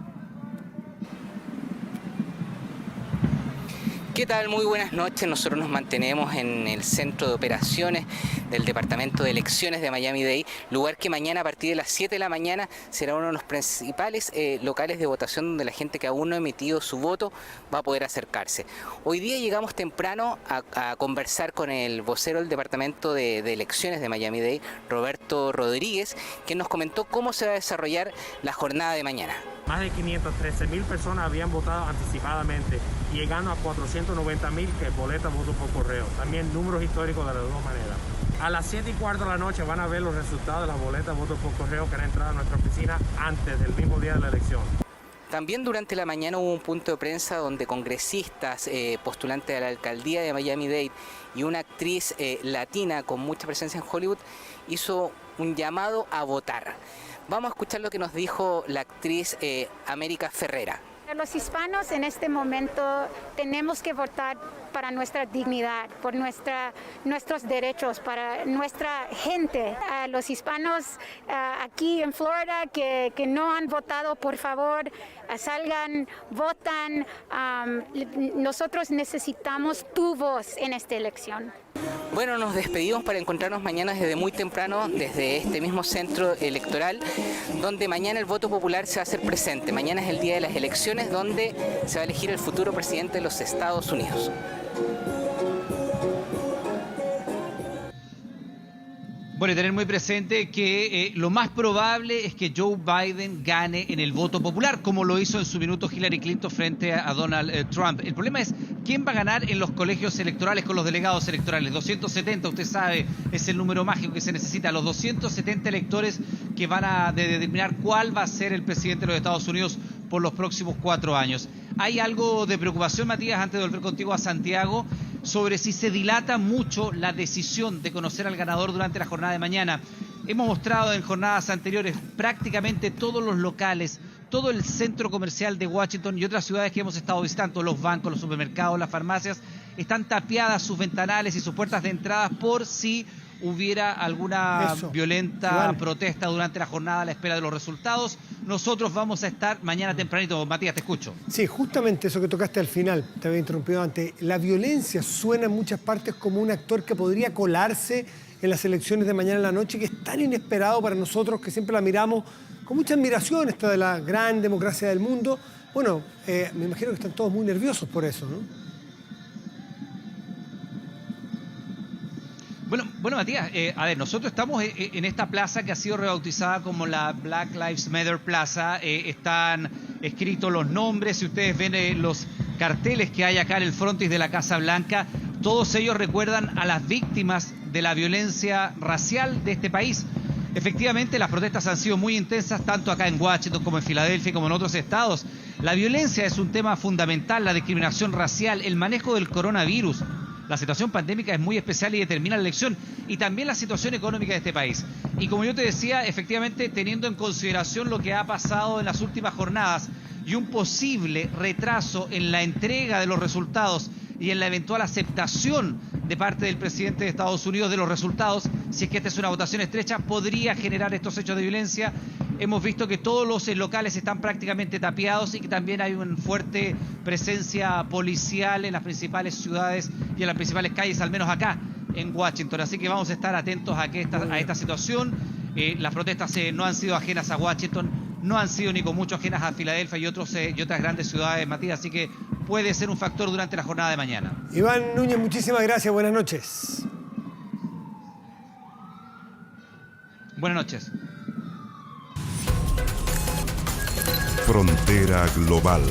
¿Qué tal? Muy buenas noches. Nosotros nos mantenemos en el centro de operaciones del Departamento de Elecciones de Miami-Dade, lugar que mañana a partir de las 7 de la mañana será uno de los principales locales de votación donde la gente que aún no ha emitido su voto va a poder acercarse. Hoy día llegamos temprano a conversar con el vocero del Departamento de Elecciones de Miami-Dade, Roberto Rodríguez, quien nos comentó cómo se va a desarrollar la jornada de mañana. Más de 513.000 personas habían votado anticipadamente, llegando a 490.000 que boletas voto por correo. También números históricos de las dos maneras. A las 7:15 de la noche van a ver los resultados de las boletas voto por correo que han entrado a nuestra oficina antes del mismo día de la elección. También durante la mañana hubo un punto de prensa donde congresistas, postulantes a la alcaldía de Miami-Dade y una actriz latina con mucha presencia en Hollywood hizo un llamado a votar. Vamos a escuchar lo que nos dijo la actriz América Ferrera. Los hispanos en este momento tenemos que votar para nuestra dignidad, por nuestros derechos, para nuestra gente. Los hispanos aquí en Florida que no han votado, por favor, salgan, votan. Nosotros necesitamos tu voz en esta elección. Bueno, nos despedimos para encontrarnos mañana desde muy temprano, desde este mismo centro electoral, donde mañana el voto popular se va a hacer presente. Mañana es el día de las elecciones, donde se va a elegir el futuro presidente de los Estados Unidos. Bueno, y tener muy presente que lo más probable es que Joe Biden gane en el voto popular, como lo hizo en su minuto Hillary Clinton frente a Donald Trump. El problema es quién va a ganar en los colegios electorales con los delegados electorales. 270, usted sabe, es el número mágico que se necesita. Los 270 electores que van a determinar cuál va a ser el presidente de los Estados Unidos por los próximos 4 años. Hay algo de preocupación, Matías, antes de volver contigo a Santiago, sobre si se dilata mucho la decisión de conocer al ganador durante la jornada de mañana. Hemos mostrado en jornadas anteriores prácticamente todos los locales, todo el centro comercial de Washington y otras ciudades que hemos estado visitando, los bancos, los supermercados, las farmacias, están tapiadas sus ventanales y sus puertas de entrada por si hubiera alguna violenta protesta durante la jornada a la espera de los resultados. Nosotros vamos a estar mañana tempranito. Matías, te escucho. Sí, justamente eso que tocaste al final, te había interrumpido antes. La violencia suena en muchas partes como un actor que podría colarse en las elecciones de mañana en la noche, que es tan inesperado para nosotros, que siempre la miramos con mucha admiración, esta de la gran democracia del mundo. Bueno, me imagino que están todos muy nerviosos por eso, ¿no? Bueno, Matías, a ver, nosotros estamos en esta plaza que ha sido rebautizada como la Black Lives Matter Plaza. Están escritos los nombres, si ustedes ven los carteles que hay acá en el frontis de la Casa Blanca, todos ellos recuerdan a las víctimas de la violencia racial de este país. Efectivamente, las protestas han sido muy intensas, tanto acá en Washington como en Filadelfia, como en otros estados. La violencia es un tema fundamental, la discriminación racial, el manejo del coronavirus. La situación pandémica es muy especial y determina la elección, y también la situación económica de este país. Y como yo te decía, efectivamente, teniendo en consideración lo que ha pasado en las últimas jornadas y un posible retraso en la entrega de los resultados y en la eventual aceptación de parte del presidente de Estados Unidos de los resultados, si es que esta es una votación estrecha, podría generar estos hechos de violencia. Hemos visto que todos los locales están prácticamente tapiados y que también hay una fuerte presencia policial en las principales ciudades y en las principales calles, al menos acá en Washington. Así que vamos a estar atentos a esta situación. Las protestas no han sido ajenas a Washington, no han sido ni con mucho ajenas a Filadelfia y otras grandes ciudades, Matías, así que puede ser un factor durante la jornada de mañana. Iván Núñez, muchísimas gracias, buenas noches. Buenas noches. Frontera Global.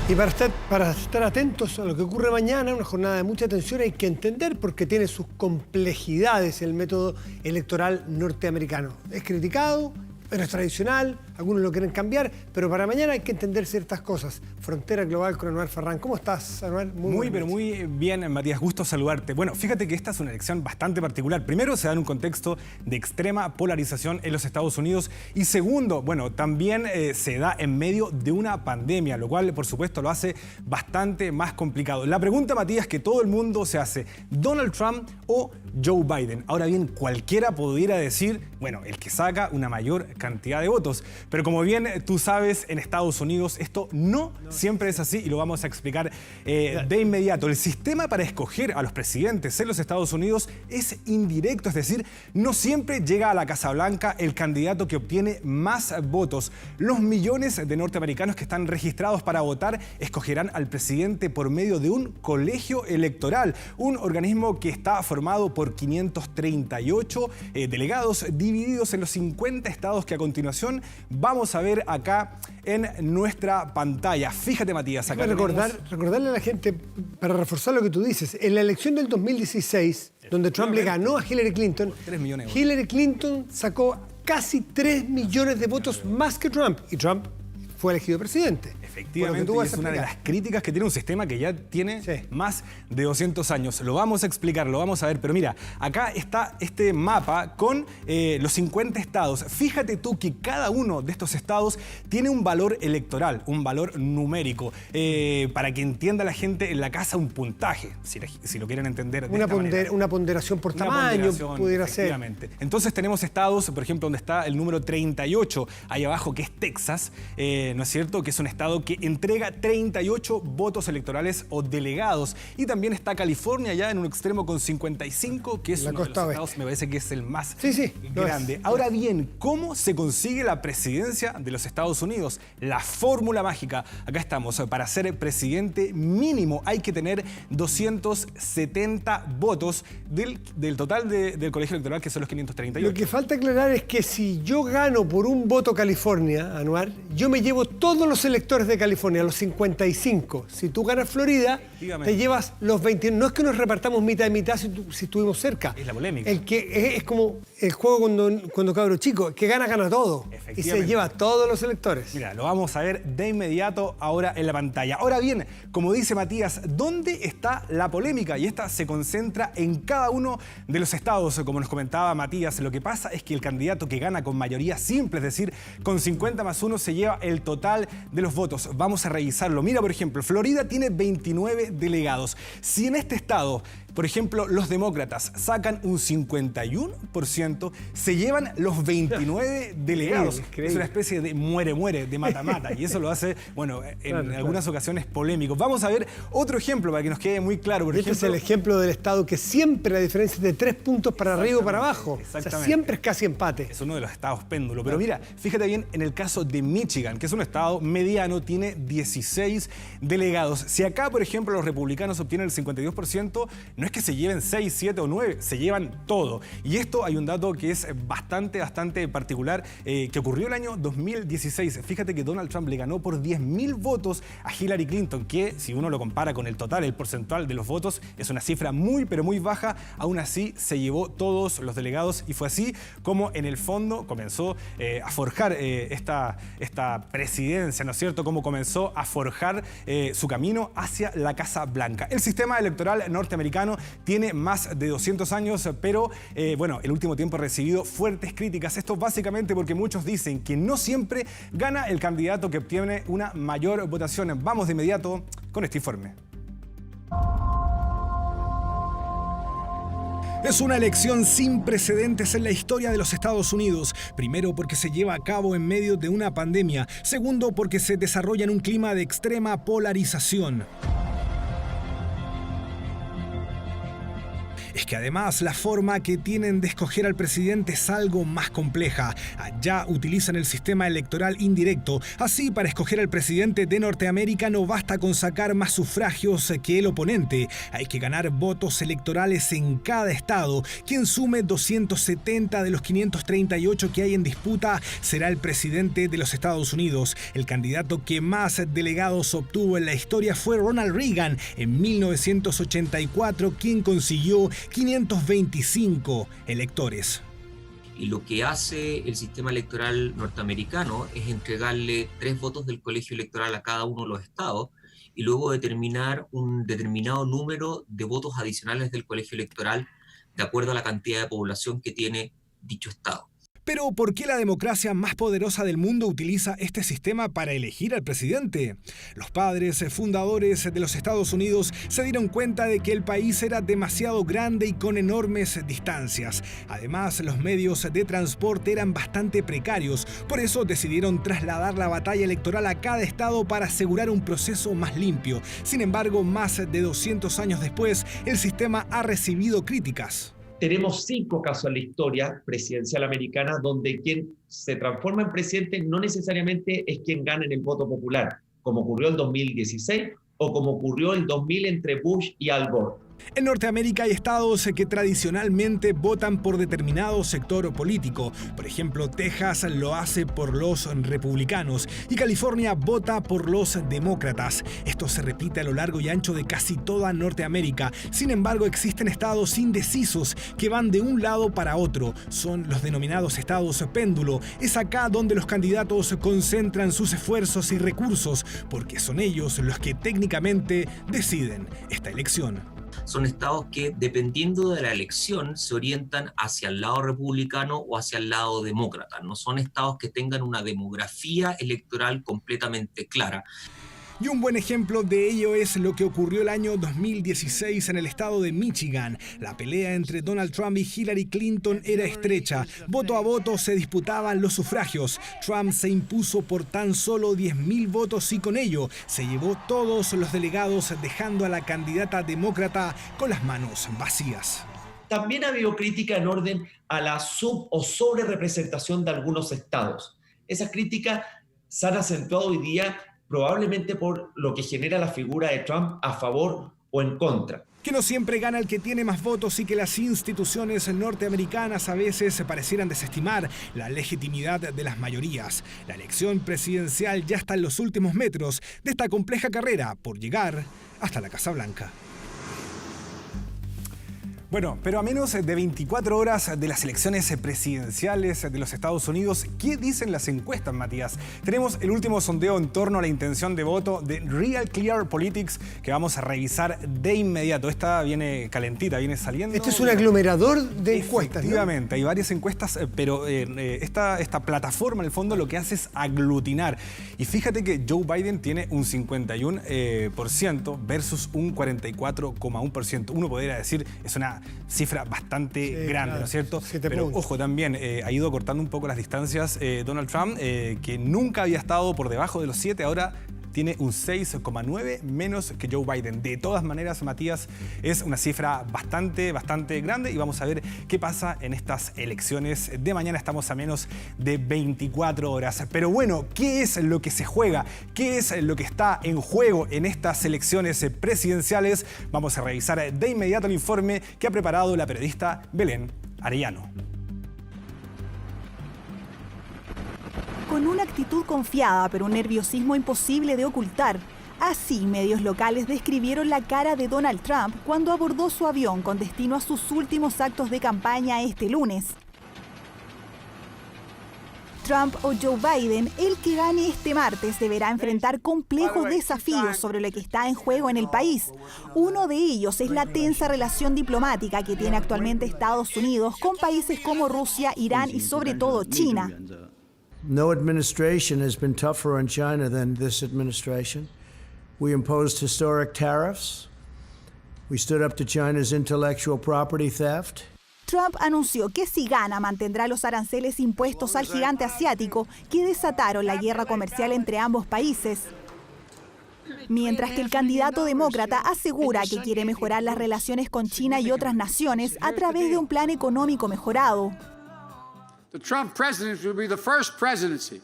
Y para estar atentos a lo que ocurre mañana, una jornada de mucha atención, hay que entender porque tiene sus complejidades el método electoral norteamericano. Es criticado, pero es tradicional, algunos lo quieren cambiar, pero para mañana hay que entender ciertas cosas. Frontera Global con Anuar Farrán. ¿Cómo estás, Anuar? Muy bien, Matías, gusto saludarte. Bueno, fíjate que esta es una elección bastante particular. Primero, se da en un contexto de extrema polarización en los Estados Unidos y segundo, bueno, también se da en medio de una pandemia, lo cual, por supuesto, lo hace bastante más complicado. La pregunta, Matías, que todo el mundo se hace, ¿Donald Trump o Joe Biden? Ahora bien, cualquiera pudiera decir, bueno, el que saca una mayor cantidad de votos. Pero como bien tú sabes, en Estados Unidos esto no siempre es así y lo vamos a explicar de inmediato. El sistema para escoger a los presidentes en los Estados Unidos es indirecto, es decir, no siempre llega a la Casa Blanca el candidato que obtiene más votos. Los millones de norteamericanos que están registrados para votar escogerán al presidente por medio de un colegio electoral, un organismo que está formado por 538 delegados divididos en los 50 estados que a continuación vamos a ver acá en nuestra pantalla. Fíjate, Matías, acá recordarle a la gente, para reforzar lo que tú dices, en la elección del 2016, donde Trump le ganó a Hillary Clinton, 3 millones de votos. Hillary Clinton sacó casi 3 millones de votos más que Trump, y Trump fue elegido presidente. Efectivamente, y es una de las críticas que tiene un sistema que ya tiene más de 200 años. Lo vamos a explicar, lo vamos a ver, pero mira, acá está este mapa con los 50 estados. Fíjate tú que cada uno de estos estados tiene un valor electoral, un valor numérico, para que entienda la gente en la casa un puntaje, si lo quieren entender de esta manera. Una ponderación por tamaño pudiera ser. Entonces tenemos estados, por ejemplo, donde está el número 38, ahí abajo, que es Texas, ¿no es cierto? Que es un estado que entrega 38 votos electorales o delegados. Y también está California ya en un extremo con 55, que es uno de los estados, me parece que es el más grande. Ahora bien, ¿cómo se consigue la presidencia de los Estados Unidos? La fórmula mágica. Acá estamos. Para ser presidente mínimo hay que tener 270 votos del total del colegio electoral, que son los 538. Lo que falta aclarar es que si yo gano por un voto California, Anuar, yo me llevo todos los electores de California, los 55. Si tú ganas Florida, te llevas los 21. No es que nos repartamos mitad y mitad si estuvimos cerca. Es la polémica. Es como el juego cuando cabro chico, el que gana todo. Y se lleva todos los electores. Mira, lo vamos a ver de inmediato ahora en la pantalla. Ahora bien, como dice Matías, ¿dónde está la polémica? Y esta se concentra en cada uno de los estados. Como nos comentaba Matías, lo que pasa es que el candidato que gana con mayoría simple, es decir, con 50 más 1, se lleva el total de los votos. Vamos a revisarlo. Mira, por ejemplo, Florida tiene 29 delegados. Si en este estado, por ejemplo, los demócratas sacan un 51%, se llevan los 29 delegados. Es una especie de muere, de mata-mata. Y eso lo hace, bueno, en algunas ocasiones polémico. Vamos a ver otro ejemplo para que nos quede muy claro. Por ejemplo, es el ejemplo del estado que siempre la diferencia es de 3 puntos para arriba o para abajo. O sea, siempre es casi empate. Es uno de los estados péndulo. Pero mira, fíjate bien en el caso de Michigan, que es un estado mediano, tiene 16 delegados. Si acá, por ejemplo, los republicanos obtienen el 52%, no es que se lleven 6, 7 o 9, se llevan todo. Y esto hay un dato que es bastante particular, que ocurrió el año 2016. Fíjate que Donald Trump le ganó por 10.000 votos a Hillary Clinton, que si uno lo compara con el total, el porcentual de los votos, es una cifra muy, pero muy baja. Aún así, se llevó todos los delegados y fue así como en el fondo comenzó a forjar esta presidencia, ¿no es cierto? Cómo comenzó a forjar su camino hacia la Casa Blanca. El sistema electoral norteamericano tiene más de 200 años, pero bueno, el último tiempo ha recibido fuertes críticas. Esto básicamente porque muchos dicen que no siempre gana el candidato que obtiene una mayor votación. Vamos de inmediato con este informe. Es una elección sin precedentes en la historia de los Estados Unidos. Primero, porque se lleva a cabo en medio de una pandemia. Segundo, porque se desarrolla en un clima de extrema polarización. Es que además la forma que tienen de escoger al presidente es algo más compleja. Allá utilizan el sistema electoral indirecto. Así, para escoger al presidente de Norteamérica no basta con sacar más sufragios que el oponente. Hay que ganar votos electorales en cada estado. Quien sume 270 de los 538 que hay en disputa será el presidente de los Estados Unidos. El candidato que más delegados obtuvo en la historia fue Ronald Reagan en 1984, quien consiguió 525 electores. Y lo que hace el sistema electoral norteamericano es entregarle 3 votos del colegio electoral a cada uno de los estados y luego determinar un determinado número de votos adicionales del colegio electoral de acuerdo a la cantidad de población que tiene dicho estado. Pero ¿por qué la democracia más poderosa del mundo utiliza este sistema para elegir al presidente? Los padres fundadores de los Estados Unidos se dieron cuenta de que el país era demasiado grande y con enormes distancias. Además, los medios de transporte eran bastante precarios. Por eso decidieron trasladar la batalla electoral a cada estado para asegurar un proceso más limpio. Sin embargo, más de 200 años después, el sistema ha recibido críticas. Tenemos 5 casos en la historia presidencial americana donde quien se transforma en presidente no necesariamente es quien gana en el voto popular, como ocurrió en 2016 o como ocurrió en 2000 entre Bush y Al Gore. En Norteamérica hay estados que tradicionalmente votan por determinado sector político. Por ejemplo, Texas lo hace por los republicanos y California vota por los demócratas. Esto se repite a lo largo y ancho de casi toda Norteamérica. Sin embargo, existen estados indecisos que van de un lado para otro. Son los denominados estados péndulo. Es acá donde los candidatos concentran sus esfuerzos y recursos, porque son ellos los que técnicamente deciden esta elección. Son estados que, dependiendo de la elección, se orientan hacia el lado republicano o hacia el lado demócrata. No son estados que tengan una demografía electoral completamente clara. Y un buen ejemplo de ello es lo que ocurrió el año 2016 en el estado de Michigan. La pelea entre Donald Trump y Hillary Clinton era estrecha. Voto a voto se disputaban los sufragios. Trump se impuso por tan solo 10.000 votos y con ello se llevó todos los delegados, dejando a la candidata demócrata con las manos vacías. También ha habido crítica en orden a la sub- o sobre-representación de algunos estados. Esas críticas se han acentuado hoy día probablemente por lo que genera la figura de Trump a favor o en contra. Que no siempre gana el que tiene más votos y que las instituciones norteamericanas a veces parecieran desestimar la legitimidad de las mayorías. La elección presidencial ya está en los últimos metros de esta compleja carrera por llegar hasta la Casa Blanca. Bueno, pero a menos de 24 horas de las elecciones presidenciales de los Estados Unidos, ¿qué dicen las encuestas, Matías? Tenemos el último sondeo en torno a la intención de voto de Real Clear Politics que vamos a revisar de inmediato. Esta viene calentita, viene saliendo. Este es un aglomerador de encuestas, Efectivamente, ¿no? Hay varias encuestas, pero esta plataforma en el fondo lo que hace es aglutinar. Y fíjate que Joe Biden tiene un 51% versus un 44,1%. Uno podría decir, es una cifra bastante grande, claro, ¿no es cierto? Pero ojo, también ha ido cortando un poco las distancias Donald Trump, que nunca había estado por debajo de los 7, ahora tiene un 6,9 menos que Joe Biden. De todas maneras, Matías, es una cifra bastante grande y vamos a ver qué pasa en estas elecciones de mañana. Estamos a menos de 24 horas. Pero bueno, ¿qué es lo que se juega? ¿Qué es lo que está en juego en estas elecciones presidenciales? Vamos a revisar de inmediato el informe que ha preparado la periodista Belén Arellano. Con una actitud confiada, pero un nerviosismo imposible de ocultar. Así, medios locales describieron la cara de Donald Trump cuando abordó su avión con destino a sus últimos actos de campaña este lunes. Trump o Joe Biden, el que gane este martes deberá enfrentar complejos desafíos sobre lo que está en juego en el país. Uno de ellos es la tensa relación diplomática que tiene actualmente Estados Unidos con países como Rusia, Irán y sobre todo China. No administration has been tougher on China than this administration. We imposed historic tariffs. We stood up to China's intellectual property theft. Trump anunció que si gana mantendrá los aranceles impuestos al gigante asiático que desataron la guerra comercial entre ambos países. Mientras que el candidato demócrata asegura que quiere mejorar las relaciones con China y otras naciones a través de un plan económico mejorado. The Trump presidency will be the first presidency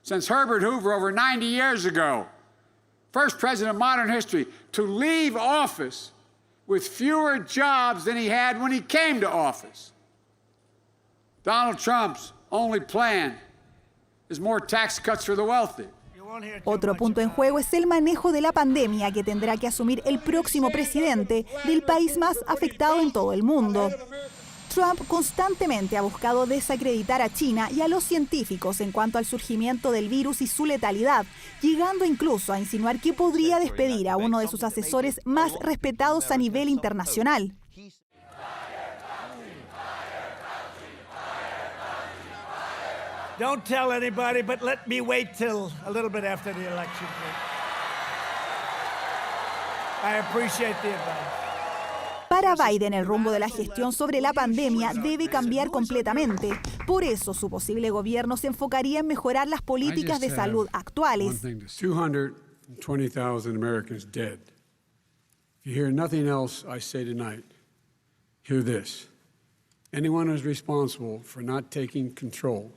since Herbert Hoover over 90 years ago, first president of modern history, to leave office with fewer jobs than he had when he came to office. Donald Trump's only plan is more tax cuts for the wealthy. Otro punto en juego es el manejo de la pandemia que tendrá que asumir el próximo presidente del país más afectado en todo el mundo. Trump constantemente ha buscado desacreditar a China y a los científicos en cuanto al surgimiento del virus y su letalidad, llegando incluso a insinuar que podría despedir a uno de sus asesores más respetados a nivel internacional. Don't tell anybody, but let me wait till a little bit after the election. I appreciate the advice. Para Biden, el rumbo de la gestión sobre la pandemia debe cambiar completamente. Por eso, su posible gobierno se enfocaría en mejorar las políticas de salud actuales. 220,000 Americans dead. If you hear nothing else I say tonight, hear this. Anyone who's responsible for not taking control,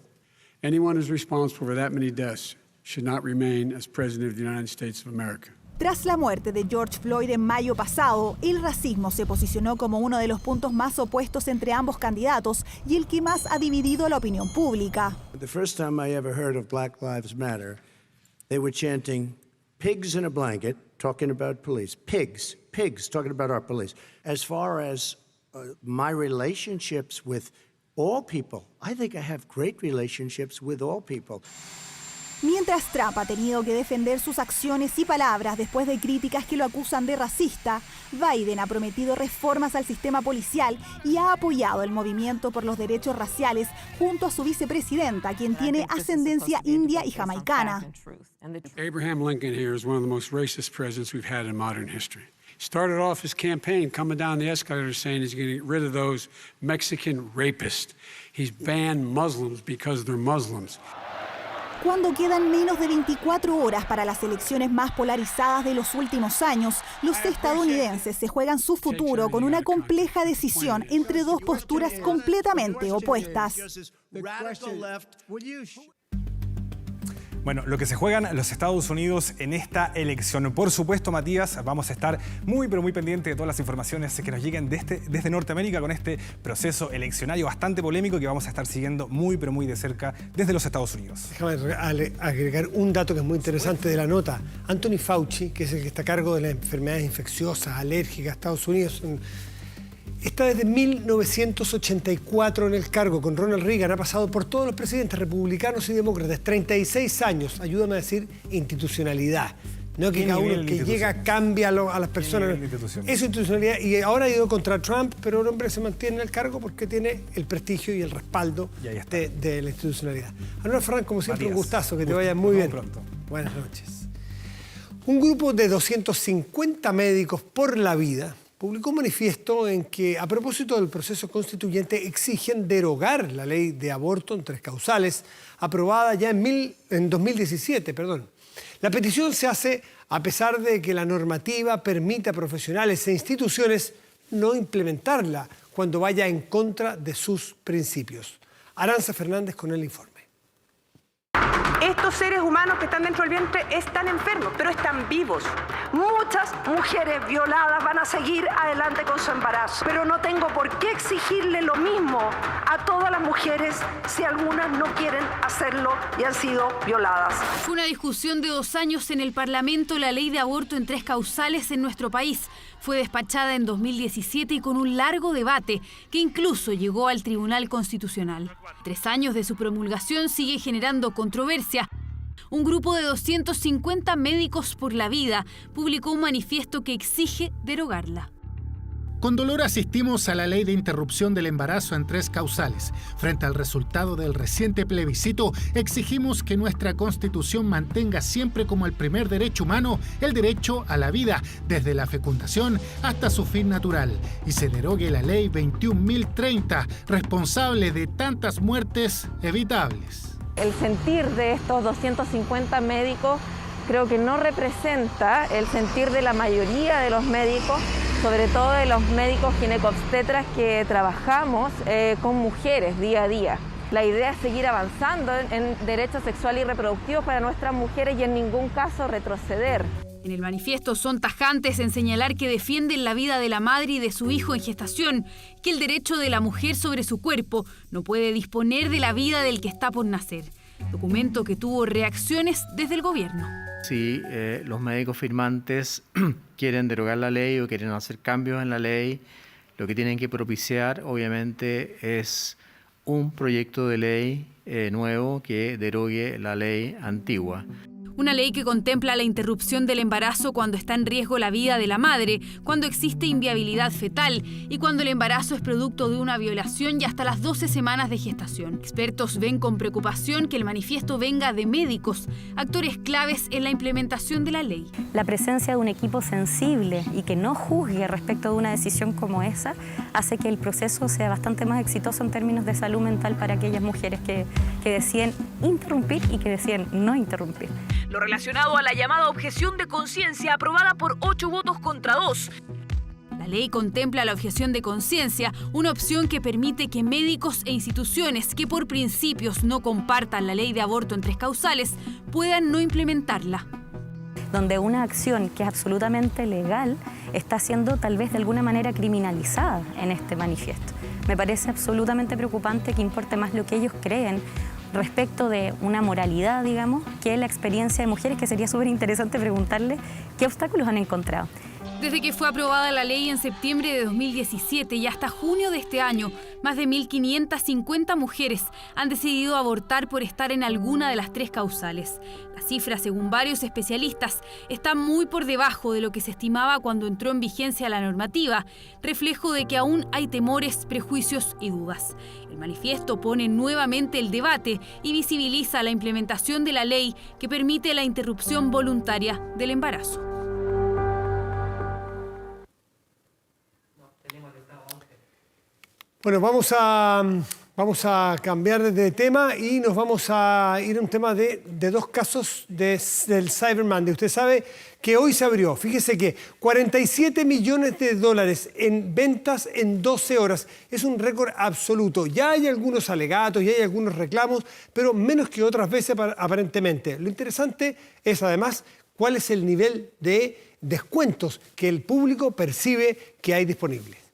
anyone who's responsible for that many deaths should not remain as President of the United States of America. Tras la muerte de George Floyd en mayo pasado, el racismo se posicionó como uno de los puntos más opuestos entre ambos candidatos y el que más ha dividido a la opinión pública. The first time I ever heard of Black Lives Matter, they were chanting pigs in a blanket, talking about police. Pigs, pigs, talking about our police. As far as my relationships with all people, I think I have great relationships with all people. Mientras Trump ha tenido que defender sus acciones y palabras después de críticas que lo acusan de racista, Biden ha prometido reformas al sistema policial y ha apoyado el movimiento por los derechos raciales junto a su vicepresidenta, quien tiene ascendencia india y jamaicana. Abraham Lincoln here is one of the most racist presidents we've had in modern history. He started off his campaign coming down the escalator saying he's going to get rid of those Mexican rapists. He's banned Muslims because they're Muslims. Cuando quedan menos de 24 horas para las elecciones más polarizadas de los últimos años, los estadounidenses se juegan su futuro con una compleja decisión entre dos posturas completamente opuestas. Bueno, lo que se juegan los Estados Unidos en esta elección. Por supuesto, Matías, vamos a estar muy, pero muy pendientes de todas las informaciones que nos lleguen desde Norteamérica con este proceso eleccionario bastante polémico que vamos a estar siguiendo muy, pero muy de cerca desde los Estados Unidos. Déjame agregar un dato que es muy interesante de la nota. Anthony Fauci, que es el que está a cargo de las enfermedades infecciosas, alérgicas, Estados Unidos, está desde 1984 en el cargo con Ronald Reagan, ha pasado por todos los presidentes republicanos y demócratas, 36 años, ayúdame a decir institucionalidad. No que cada uno que llega cambia a las personas. Es institucionalidad y ahora ha ido contra Trump, pero el hombre se mantiene en el cargo porque tiene el prestigio y el respaldo de la institucionalidad. Anuar Ferrán, como siempre, Matías, un gustazo, que te vaya muy bien. Pronto. Buenas noches. Un grupo de 250 médicos por la vida publicó un manifiesto en que, a propósito del proceso constituyente, exigen derogar la ley de aborto en 3 causales, aprobada ya en 2017. La petición se hace a pesar de que la normativa permite a profesionales e instituciones no implementarla cuando vaya en contra de sus principios. Aranza Fernández con el informe. Estos seres humanos que están dentro del vientre están enfermos, pero están vivos. Muchas mujeres violadas van a seguir adelante con su embarazo, pero no tengo por qué exigirle lo mismo a todas las mujeres si algunas no quieren hacerlo y han sido violadas. Fue una discusión de 2 años en el Parlamento la ley de aborto en 3 causales en nuestro país. Fue despachada en 2017 y con un largo debate que incluso llegó al Tribunal Constitucional. 3 años de su promulgación sigue generando controversia. Un grupo de 250 médicos por la vida publicó un manifiesto que exige derogarla. Con dolor asistimos a la ley de interrupción del embarazo en 3 causales. Frente al resultado del reciente plebiscito, exigimos que nuestra Constitución mantenga siempre como el primer derecho humano el derecho a la vida, desde la fecundación hasta su fin natural, y se derogue la ley 21.030, responsable de tantas muertes evitables. El sentir de estos 250 médicos creo que no representa el sentir de la mayoría de los médicos, sobre todo de los médicos ginecobstetras que trabajamos con mujeres día a día. La idea es seguir avanzando en derechos sexuales y reproductivos para nuestras mujeres y en ningún caso retroceder. En el manifiesto son tajantes en señalar que defienden la vida de la madre y de su hijo en gestación, que el derecho de la mujer sobre su cuerpo no puede disponer de la vida del que está por nacer. Documento que tuvo reacciones desde el gobierno. Si los médicos firmantes quieren derogar la ley o quieren hacer cambios en la ley, lo que tienen que propiciar obviamente es un proyecto de ley nuevo que derogue la ley antigua. Una ley que contempla la interrupción del embarazo cuando está en riesgo la vida de la madre, cuando existe inviabilidad fetal y cuando el embarazo es producto de una violación y hasta las 12 semanas de gestación. Expertos ven con preocupación que el manifiesto venga de médicos, actores claves en la implementación de la ley. La presencia de un equipo sensible y que no juzgue respecto de una decisión como esa hace que el proceso sea bastante más exitoso en términos de salud mental para aquellas mujeres que deciden interrumpir y que deciden no interrumpir. Lo relacionado a la llamada objeción de conciencia aprobada por 8 votos contra 2. La ley contempla la objeción de conciencia, una opción que permite que médicos e instituciones que por principios no compartan la ley de aborto en 3 causales puedan no implementarla. Donde una acción que es absolutamente legal está siendo tal vez de alguna manera criminalizada en este manifiesto. Me parece absolutamente preocupante que importe más lo que ellos creen respecto de una moralidad, digamos, que la experiencia de mujeres, que sería súper interesante preguntarle qué obstáculos han encontrado. Desde que fue aprobada la ley en septiembre de 2017 y hasta junio de este año, más de 1.550 mujeres han decidido abortar por estar en alguna de las 3 causales. La cifra, según varios especialistas, está muy por debajo de lo que se estimaba cuando entró en vigencia la normativa, reflejo de que aún hay temores, prejuicios y dudas. El manifiesto pone nuevamente el debate y visibiliza la implementación de la ley que permite la interrupción voluntaria del embarazo. Bueno, vamos a cambiar de tema y nos vamos a ir a un tema de 2 casos del Cyber Monday. Usted sabe que hoy se abrió, fíjese que 47 millones de dólares en ventas en 12 horas. Es un récord absoluto. Ya hay algunos alegatos, ya hay algunos reclamos, pero menos que otras veces aparentemente. Lo interesante es además cuál es el nivel de descuentos que el público percibe que hay disponibles.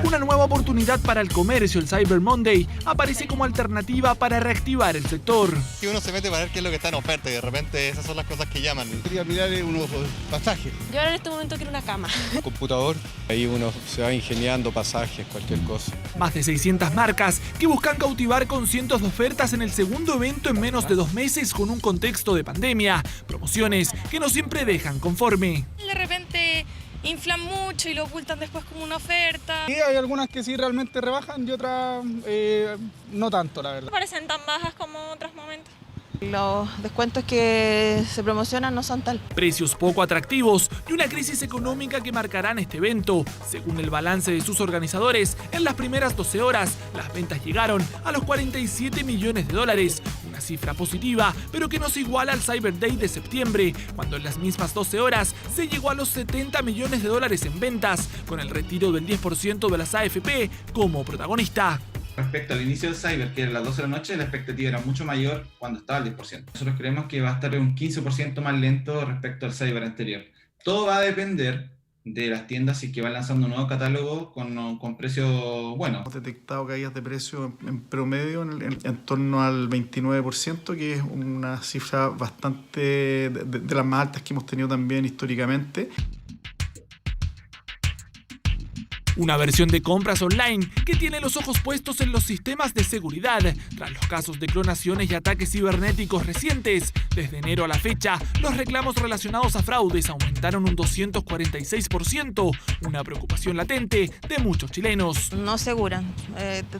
Una nueva oportunidad para el comercio, el Cyber Monday, aparece como alternativa para reactivar el sector. Que uno se mete para ver qué es lo que está en oferta y de repente esas son las cosas que llaman. Quería mirar unos pasajes. Yo ahora en este momento quiero una cama. Computador, ahí uno se va ingeniando pasajes, cualquier cosa. Más de 600 marcas que buscan cautivar con cientos de ofertas en el segundo evento en menos de 2 meses con un contexto de pandemia. Promociones que no siempre dejan conforme. De repente inflan mucho y lo ocultan después como una oferta. Sí, hay algunas que sí realmente rebajan y otras no tanto, la verdad. No parecen tan bajas como otros momentos. Los descuentos que se promocionan no son tal. Precios poco atractivos y una crisis económica que marcarán este evento. Según el balance de sus organizadores, en las primeras 12 horas, las ventas llegaron a los 47 millones de dólares. Una cifra positiva, pero que no se iguala al Cyber Day de septiembre, cuando en las mismas 12 horas se llegó a los 70 millones de dólares en ventas, con el retiro del 10% de las AFP como protagonista. Respecto al inicio del Cyber, que era las 12 de la noche, la expectativa era mucho mayor cuando estaba al 10%. Nosotros creemos que va a estar un 15% más lento respecto al Cyber anterior. Todo va a depender de las tiendas y que van lanzando un nuevo catálogo con precios buenos. Hemos detectado caídas de precio en promedio en torno al 29%, que es una cifra bastante de las más altas que hemos tenido también históricamente. Una versión de compras online que tiene los ojos puestos en los sistemas de seguridad. Tras los casos de clonaciones y ataques cibernéticos recientes, desde enero a la fecha, los reclamos relacionados a fraudes aumentaron un 246%, una preocupación latente de muchos chilenos. No aseguran.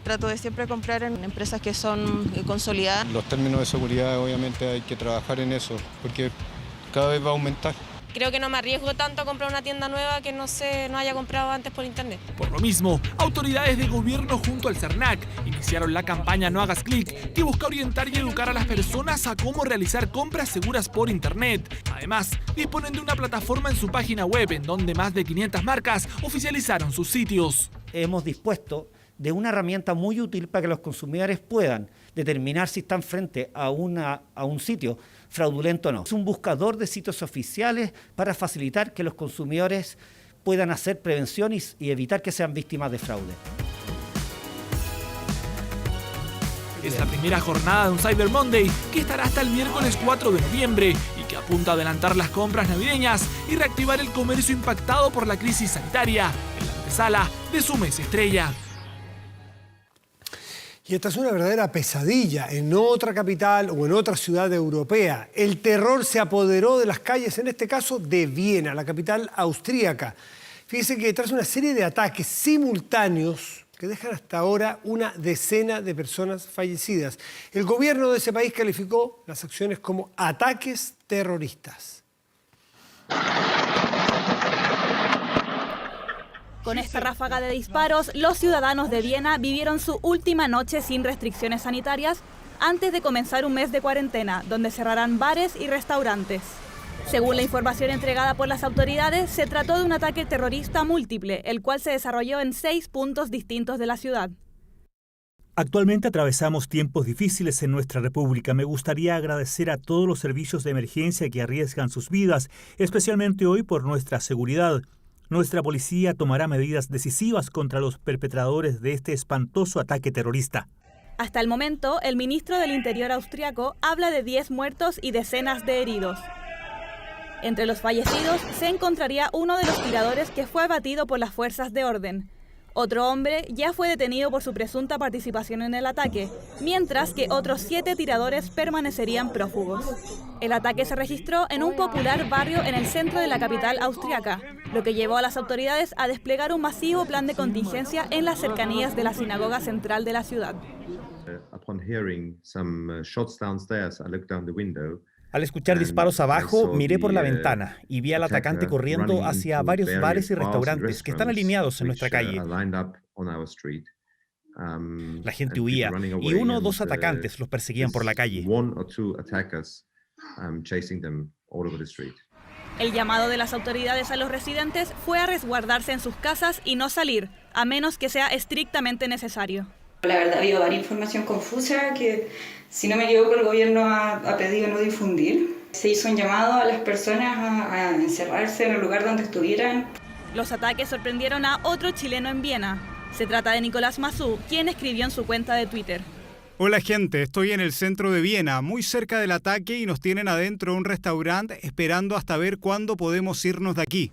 Trato de siempre comprar en empresas que son consolidadas. Los términos de seguridad, obviamente, hay que trabajar en eso, porque cada vez va a aumentar. Creo que no me arriesgo tanto a comprar una tienda nueva que no haya comprado antes por internet. Por lo mismo, autoridades de gobierno junto al CERNAC iniciaron la campaña No Hagas Clic, que busca orientar y educar a las personas a cómo realizar compras seguras por internet. Además, disponen de una plataforma en su página web en donde más de 500 marcas oficializaron sus sitios. Hemos dispuesto de una herramienta muy útil para que los consumidores puedan determinar si están frente a un sitio fraudulento o no. Es un buscador de sitios oficiales para facilitar que los consumidores puedan hacer prevención y evitar que sean víctimas de fraude. Es la primera jornada de un Cyber Monday que estará hasta el miércoles 4 de noviembre y que apunta a adelantar las compras navideñas y reactivar el comercio impactado por la crisis sanitaria en la antesala de su mes estrella. Y esta es una verdadera pesadilla en otra capital o en otra ciudad europea. El terror se apoderó de las calles, en este caso de Viena, la capital austríaca. Fíjese que tras una serie de ataques simultáneos que dejan hasta ahora una decena de personas fallecidas, el gobierno de ese país calificó las acciones como ataques terroristas. Con esta ráfaga de disparos, los ciudadanos de Viena vivieron su última noche sin restricciones sanitarias antes de comenzar un mes de cuarentena, donde cerrarán bares y restaurantes. Según la información entregada por las autoridades, se trató de un ataque terrorista múltiple, el cual se desarrolló en 6 puntos distintos de la ciudad. Actualmente atravesamos tiempos difíciles en nuestra república. Me gustaría agradecer a todos los servicios de emergencia que arriesgan sus vidas, especialmente hoy por nuestra seguridad. Nuestra policía tomará medidas decisivas contra los perpetradores de este espantoso ataque terrorista. Hasta el momento, el ministro del Interior austriaco habla de 10 muertos y decenas de heridos. Entre los fallecidos se encontraría uno de los tiradores que fue abatido por las fuerzas de orden. Otro hombre ya fue detenido por su presunta participación en el ataque, mientras que otros 7 tiradores permanecerían prófugos. El ataque se registró en un popular barrio en el centro de la capital austriaca, lo que llevó a las autoridades a desplegar un masivo plan de contingencia en las cercanías de la sinagoga central de la ciudad. Al escuchar disparos abajo, miré por la ventana y vi al atacante corriendo hacia varios bares y restaurantes que están alineados en nuestra calle. La gente huía y 1 o 2 atacantes los perseguían por la calle. El llamado de las autoridades a los residentes fue a resguardarse en sus casas y no salir, a menos que sea estrictamente necesario. La verdad, ha habido varias información confusa que, si no me equivoco, el gobierno ha pedido no difundir. Se hizo un llamado a las personas a encerrarse en el lugar donde estuvieran. Los ataques sorprendieron a otro chileno en Viena. Se trata de Nicolás Mazú, quien escribió en su cuenta de Twitter: Hola gente, estoy en el centro de Viena, muy cerca del ataque y nos tienen adentro de un restaurante esperando hasta ver cuándo podemos irnos de aquí.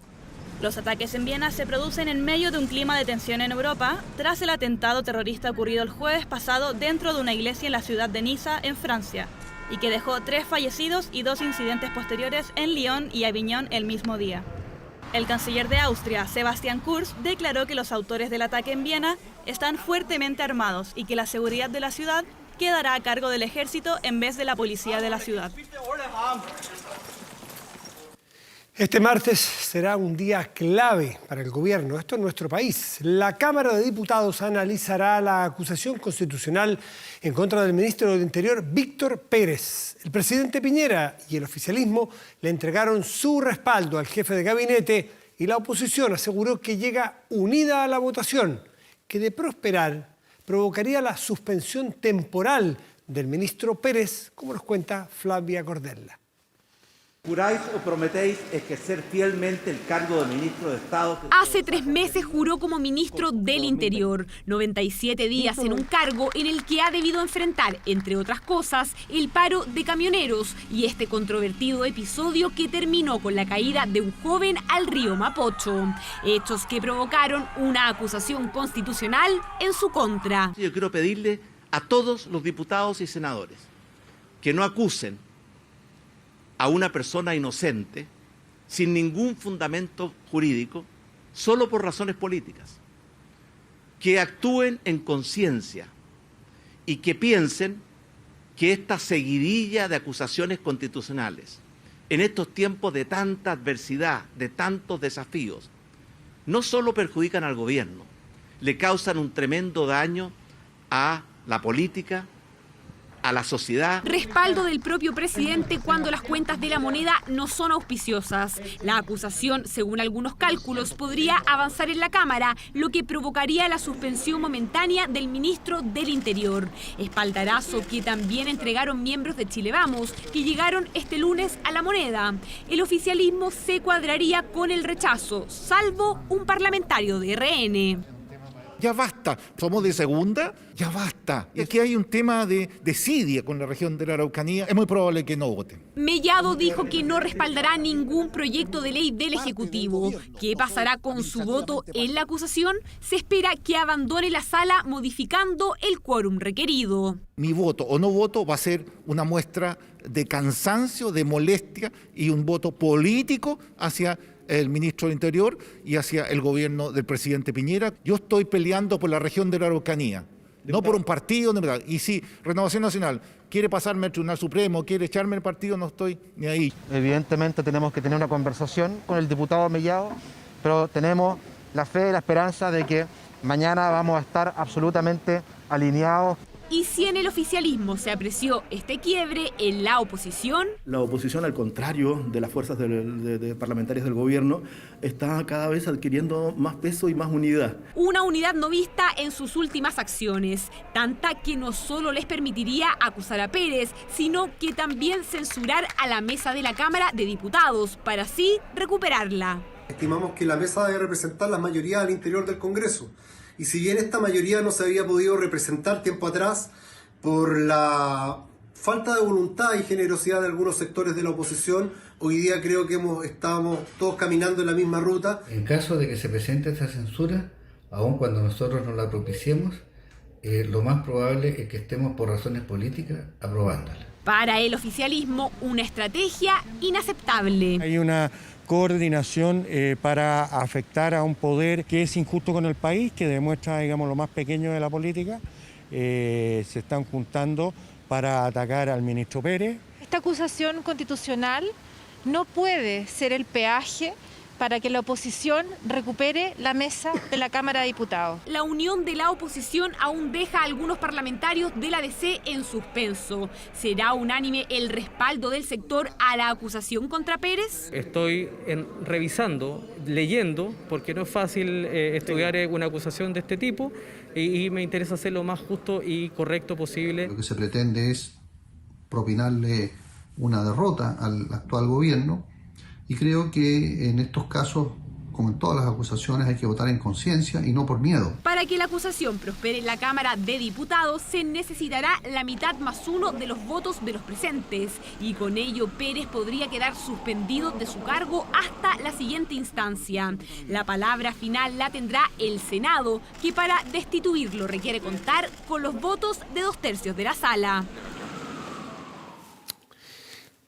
Los ataques en Viena se producen en medio de un clima de tensión en Europa tras el atentado terrorista ocurrido el jueves pasado dentro de una iglesia en la ciudad de Niza, en Francia, y que dejó 3 fallecidos y 2 incidentes posteriores en Lyon y Aviñón el mismo día. El canciller de Austria, Sebastian Kurz, declaró que los autores del ataque en Viena están fuertemente armados y que la seguridad de la ciudad quedará a cargo del ejército en vez de la policía de la ciudad. Este martes será un día clave para el gobierno, esto en nuestro país. La Cámara de Diputados analizará la acusación constitucional en contra del ministro del Interior, Víctor Pérez. El presidente Piñera y el oficialismo le entregaron su respaldo al jefe de gabinete y la oposición aseguró que llega unida a la votación, que de prosperar provocaría la suspensión temporal del ministro Pérez, como nos cuenta Flavia Cordella. ¿Juráis o prometéis ejercer fielmente el cargo de ministro de Estado? Hace 3 meses juró como ministro del Interior, 97 días en un cargo en el que ha debido enfrentar, entre otras cosas, el paro de camioneros y este controvertido episodio que terminó con la caída de un joven al río Mapocho. Hechos que provocaron una acusación constitucional en su contra. Yo quiero pedirle a todos los diputados y senadores que no acusen a una persona inocente, sin ningún fundamento jurídico, solo por razones políticas. Que actúen en conciencia y que piensen que esta seguidilla de acusaciones constitucionales, en estos tiempos de tanta adversidad, de tantos desafíos, no solo perjudican al gobierno, le causan un tremendo daño a la política, a la sociedad. Respaldo del propio presidente cuando las cuentas de la moneda no son auspiciosas. La acusación, según algunos cálculos, podría avanzar en la Cámara, lo que provocaría la suspensión momentánea del ministro del Interior. Espaldarazo que también entregaron miembros de Chile Vamos, que llegaron este lunes a la moneda. El oficialismo se cuadraría con el rechazo, salvo un parlamentario de RN. Ya basta basta. ¿Somos de segunda? Ya basta. Y aquí hay un tema de desidia con la región de la Araucanía. Es muy probable que no voten. Mellado dijo que no respaldará ningún proyecto de ley del Ejecutivo. ¿Qué pasará con su voto en la acusación? Se espera que abandone la sala modificando el quórum requerido. Mi voto o no voto va a ser una muestra de cansancio, de molestia y un voto político hacia el ministro del Interior y hacia el gobierno del presidente Piñera. Yo estoy peleando por la región de la Araucanía, no por un partido. Y si Renovación Nacional quiere pasarme al Tribunal Supremo, quiere echarme el partido, no estoy ni ahí. Evidentemente tenemos que tener una conversación con el diputado Mellado, pero tenemos la fe y la esperanza de que mañana vamos a estar absolutamente alineados. Y si en el oficialismo se apreció este quiebre, en la oposición... La oposición, al contrario de las fuerzas de parlamentarias del gobierno, está cada vez adquiriendo más peso y más unidad. Una unidad no vista en sus últimas acciones, tanta que no solo les permitiría acusar a Pérez, sino que también censurar a la mesa de la Cámara de Diputados, para así recuperarla. Estimamos que la mesa debe representar la mayoría al interior del Congreso. Y si bien esta mayoría no se había podido representar tiempo atrás por la falta de voluntad y generosidad de algunos sectores de la oposición, hoy día creo que estamos todos caminando en la misma ruta. En caso de que se presente esta censura, aun cuando nosotros no la propiciemos, lo más probable es que estemos por razones políticas aprobándola. Para el oficialismo, una estrategia inaceptable. Hay una coordinación para afectar a un poder que es injusto con el país, que demuestra, digamos, lo más pequeño de la política. Se están juntando para atacar al ministro Pérez. Esta acusación constitucional no puede ser el peaje para que la oposición recupere la mesa de la Cámara de Diputados. La unión de la oposición aún deja a algunos parlamentarios de la DC en suspenso. ¿Será unánime el respaldo del sector a la acusación contra Pérez? Estoy revisando, leyendo, porque no es fácil estudiar una acusación de este tipo y me interesa hacer lo más justo y correcto posible. Lo que se pretende es propinarle una derrota al actual gobierno. Y creo que en estos casos, como en todas las acusaciones, hay que votar en conciencia y no por miedo. Para que la acusación prospere en la Cámara de Diputados, se necesitará la mitad más uno de los votos de los presentes. Y con ello, Pérez podría quedar suspendido de su cargo hasta la siguiente instancia. La palabra final la tendrá el Senado, que para destituirlo requiere contar con los votos de 2/3 de la sala.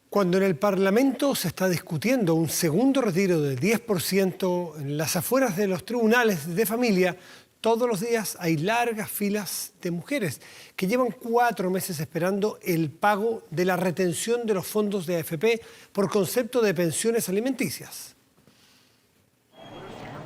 Cuando en el Parlamento se está discutiendo un segundo retiro del 10% en las afueras de los tribunales de familia, todos los días hay largas filas de mujeres que llevan 4 meses esperando el pago de la retención de los fondos de AFP por concepto de pensiones alimenticias.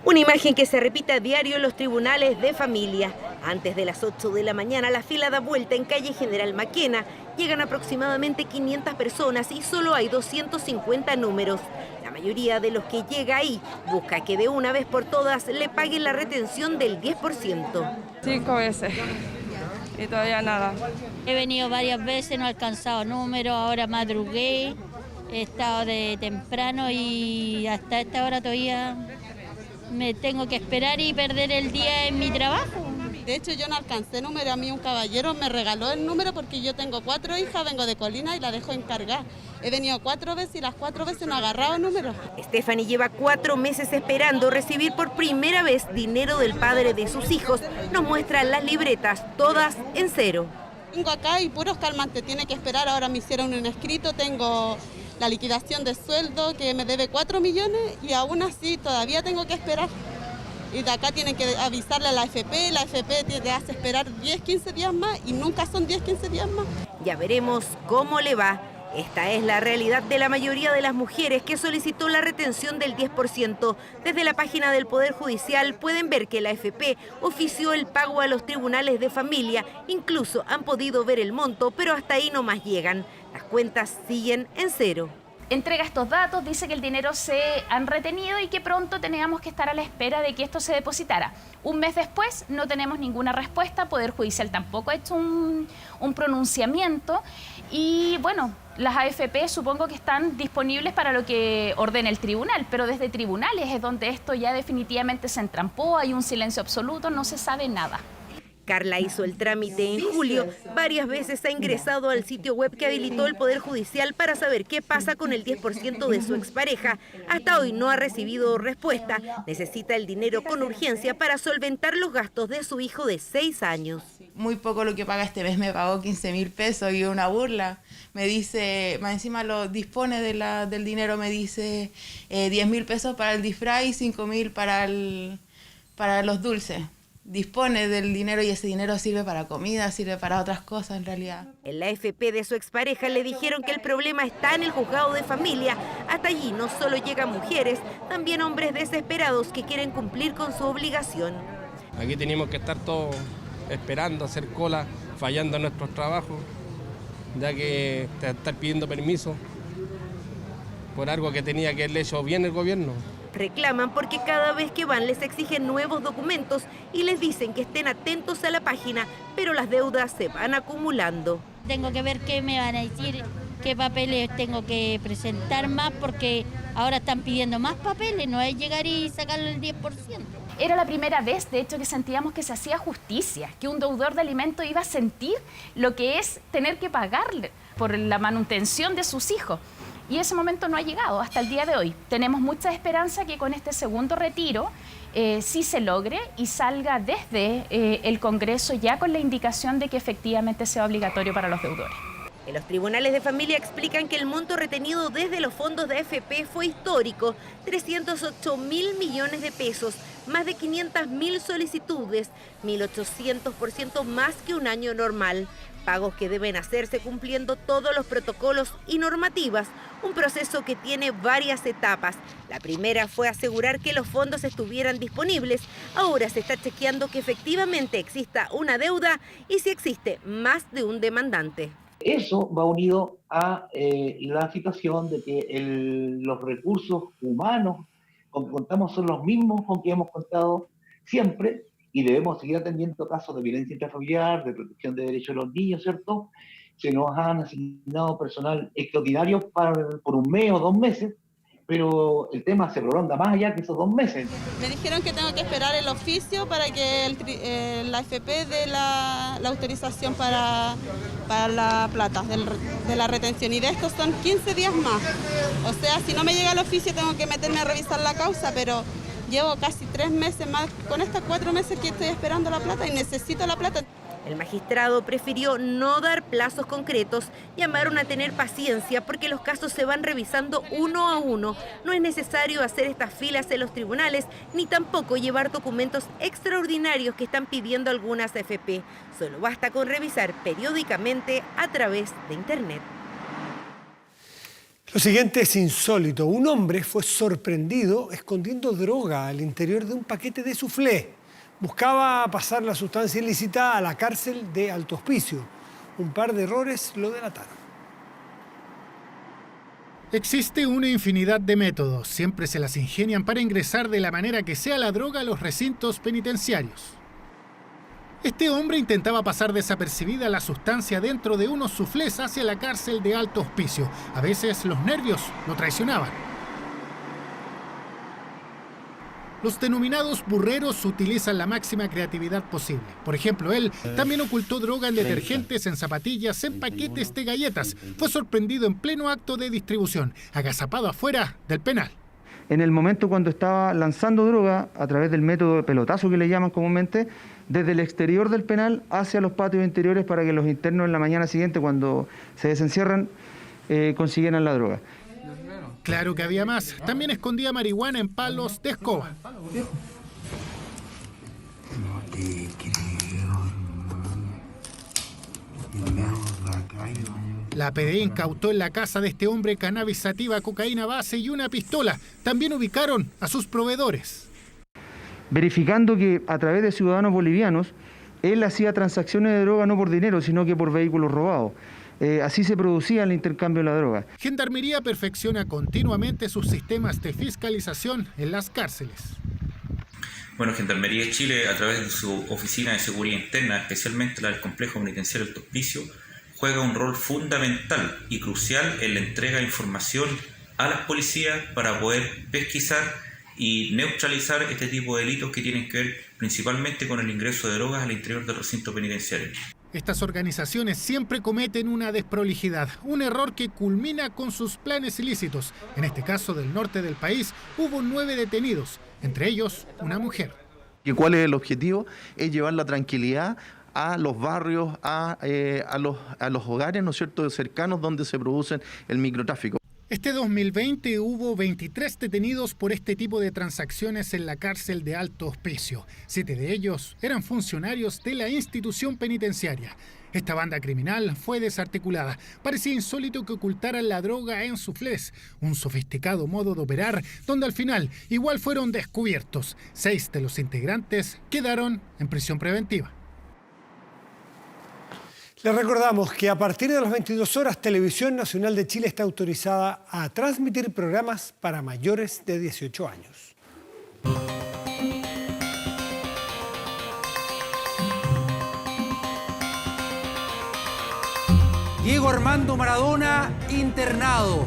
Una imagen que se repite a diario en los tribunales de familia. Antes de las 8 de la mañana, la fila da vuelta en calle General Maquena. Llegan aproximadamente 500 personas y solo hay 250 números. La mayoría de los que llega ahí busca que de una vez por todas le paguen la retención del 10%. 5 veces y todavía nada. He venido varias veces, no he alcanzado números, ahora madrugué, he estado de temprano y hasta esta hora todavía me tengo que esperar y perder el día en mi trabajo. De hecho, yo no alcancé número, a mí un caballero me regaló el número porque yo tengo 4 hijas, vengo de Colina y la dejo encargar. He venido 4 veces y las 4 veces no he agarrado número. Stephanie lleva 4 meses esperando recibir por primera vez dinero del padre de sus hijos. Nos muestran las libretas, todas en cero. Tengo acá y puros calmantes, tiene que esperar, ahora me hicieron un escrito, tengo la liquidación de sueldo que me debe 4 millones y aún así todavía tengo que esperar. Y de acá tienen que avisarle a la AFP te hace esperar 10, 15 días más y nunca son 10, 15 días más. Ya veremos cómo le va. Esta es la realidad de la mayoría de las mujeres que solicitó la retención del 10%. Desde la página del Poder Judicial pueden ver que la AFP ofició el pago a los tribunales de familia. Incluso han podido ver el monto, pero hasta ahí no más llegan. Las cuentas siguen en cero. Entrega estos datos, dice que el dinero se han retenido y que pronto teníamos que estar a la espera de que esto se depositara. Un mes después no tenemos ninguna respuesta, Poder Judicial tampoco ha hecho un pronunciamiento y bueno, las AFP supongo que están disponibles para lo que ordene el tribunal, pero desde tribunales es donde esto ya definitivamente se entrampó, hay un silencio absoluto, no se sabe nada. Carla hizo el trámite en julio. Varias veces ha ingresado al sitio web que habilitó el Poder Judicial para saber qué pasa con el 10% de su expareja. Hasta hoy no ha recibido respuesta. Necesita el dinero con urgencia para solventar los gastos de su hijo de 6 años. Muy poco lo que paga este mes, me pagó 15.000 pesos y una burla. Me dice, más encima lo dispone del dinero, me dice 10.000 pesos para el disfraz y 5.000 para los dulces. Dispone del dinero y ese dinero sirve para comida, sirve para otras cosas en realidad. En la AFP de su expareja le dijeron que el problema está en el juzgado de familia. Hasta allí no solo llegan mujeres, también hombres desesperados que quieren cumplir con su obligación. Aquí tenemos que estar todos esperando, hacer cola, fallando en nuestros trabajos, ya que estar pidiendo permiso por algo que tenía que haberle hecho bien el gobierno. Reclaman porque cada vez que van les exigen nuevos documentos y les dicen que estén atentos a la página, pero las deudas se van acumulando. Tengo que ver qué me van a decir, qué papeles tengo que presentar más, porque ahora están pidiendo más papeles, no es llegar y sacarle el 10%. Era la primera vez, de hecho, que sentíamos que se hacía justicia, que un deudor de alimentos iba a sentir lo que es tener que pagarle por la manutención de sus hijos. Y ese momento no ha llegado hasta el día de hoy. Tenemos mucha esperanza que con este segundo retiro sí se logre y salga desde el Congreso ya con la indicación de que efectivamente sea obligatorio para los deudores. En los tribunales de familia explican que el monto retenido desde los fondos de AFP fue histórico, 308.000 millones de pesos, más de 500.000 solicitudes, 1.800% más que un año normal. Pagos que deben hacerse cumpliendo todos los protocolos y normativas, un proceso que tiene varias etapas. La primera fue asegurar que los fondos estuvieran disponibles. Ahora se está chequeando que efectivamente exista una deuda y si existe más de un demandante. Eso va unido a la situación de que los recursos humanos con que contamos son los mismos con que hemos contado siempre y debemos seguir atendiendo casos de violencia intrafamiliar, de protección de derechos de los niños, ¿cierto? Se nos han asignado personal extraordinario por un mes o 2 meses, pero el tema se prolonga más allá que esos 2 meses. Me dijeron que tengo que esperar el oficio para que la AFP dé la autorización para la plata de la retención y de estos son 15 días más. O sea, si no me llega el oficio tengo que meterme a revisar la causa, pero llevo casi 3 meses más con estas 4 meses que estoy esperando la plata y necesito la plata. El magistrado prefirió no dar plazos concretos, llamaron a tener paciencia porque los casos se van revisando uno a uno. No es necesario hacer estas filas en los tribunales ni tampoco llevar documentos extraordinarios que están pidiendo algunas AFP. Solo basta con revisar periódicamente a través de Internet. Lo siguiente es insólito. Un hombre fue sorprendido escondiendo droga al interior de un paquete de soufflé. Buscaba pasar la sustancia ilícita a la cárcel de Alto Hospicio. Un par de errores lo delataron. Existe una infinidad de métodos. Siempre se las ingenian para ingresar de la manera que sea la droga a los recintos penitenciarios. Este hombre intentaba pasar desapercibida la sustancia dentro de unos soufflés hacia la cárcel de Alto Hospicio. A veces los nervios lo traicionaban. Los denominados burreros utilizan la máxima creatividad posible. Por ejemplo, él también ocultó droga en detergentes, en zapatillas, en paquetes de galletas. Fue sorprendido en pleno acto de distribución, agazapado afuera del penal. En el momento cuando estaba lanzando droga, a través del método de pelotazo que le llaman comúnmente, desde el exterior del penal hacia los patios interiores para que los internos en la mañana siguiente, cuando se desencierran, consiguieran la droga. Claro que había más. También escondía marihuana en palos de escoba. No te creo, hermano. La PDI incautó en la casa de este hombre cannabis sativa, cocaína base y una pistola. También ubicaron a sus proveedores. Verificando que a través de ciudadanos bolivianos, él hacía transacciones de droga no por dinero, sino que por vehículos robados. Así se producía el intercambio de la droga. Gendarmería perfecciona continuamente sus sistemas de fiscalización en las cárceles. Bueno, Gendarmería de Chile, a través de su Oficina de Seguridad Interna, especialmente la del Complejo Penitenciario Alto Hospicio, juega un rol fundamental y crucial en la entrega de información a las policías para poder pesquisar y neutralizar este tipo de delitos que tienen que ver principalmente con el ingreso de drogas al interior del recinto penitenciario. Estas organizaciones siempre cometen una desprolijidad, un error que culmina con sus planes ilícitos. En este caso del norte del país hubo 9 detenidos, entre ellos una mujer. ¿Y cuál es el objetivo? Es llevar la tranquilidad a los barrios, a los hogares, ¿no es cierto?, cercanos donde se producen el microtráfico. Este 2020 hubo 23 detenidos por este tipo de transacciones en la cárcel de Alto Hospicio. 7 de ellos eran funcionarios de la institución penitenciaria. Esta banda criminal fue desarticulada. Parecía insólito que ocultaran la droga en suflés, un sofisticado modo de operar donde al final igual fueron descubiertos. 6 de los integrantes quedaron en prisión preventiva. Les recordamos que a partir de las 22 horas, Televisión Nacional de Chile está autorizada a transmitir programas para mayores de 18 años. Diego Armando Maradona internado.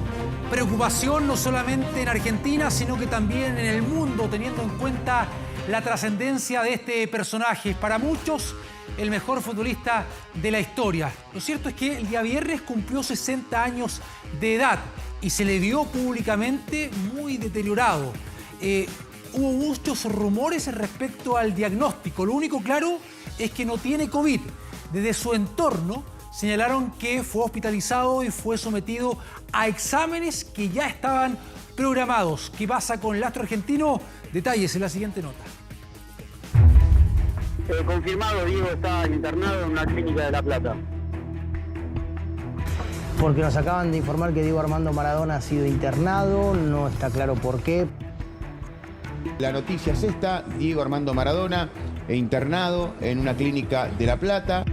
Preocupación no solamente en Argentina, sino que también en el mundo, teniendo en cuenta la trascendencia de este personaje. Para muchos, el mejor futbolista de la historia. Lo cierto es que el día viernes cumplió 60 años de edad y se le vio públicamente muy deteriorado. Hubo muchos rumores respecto al diagnóstico. Lo único claro es que no tiene COVID. Desde su entorno señalaron que fue hospitalizado y fue sometido a exámenes que ya estaban programados. ¿Qué pasa con el astro argentino? Detalles en la siguiente nota. Confirmado, Diego está internado en una clínica de La Plata. Porque nos acaban de informar que Diego Armando Maradona ha sido internado, no está claro por qué. La noticia es esta: Diego Armando Maradona internado en una clínica de La Plata.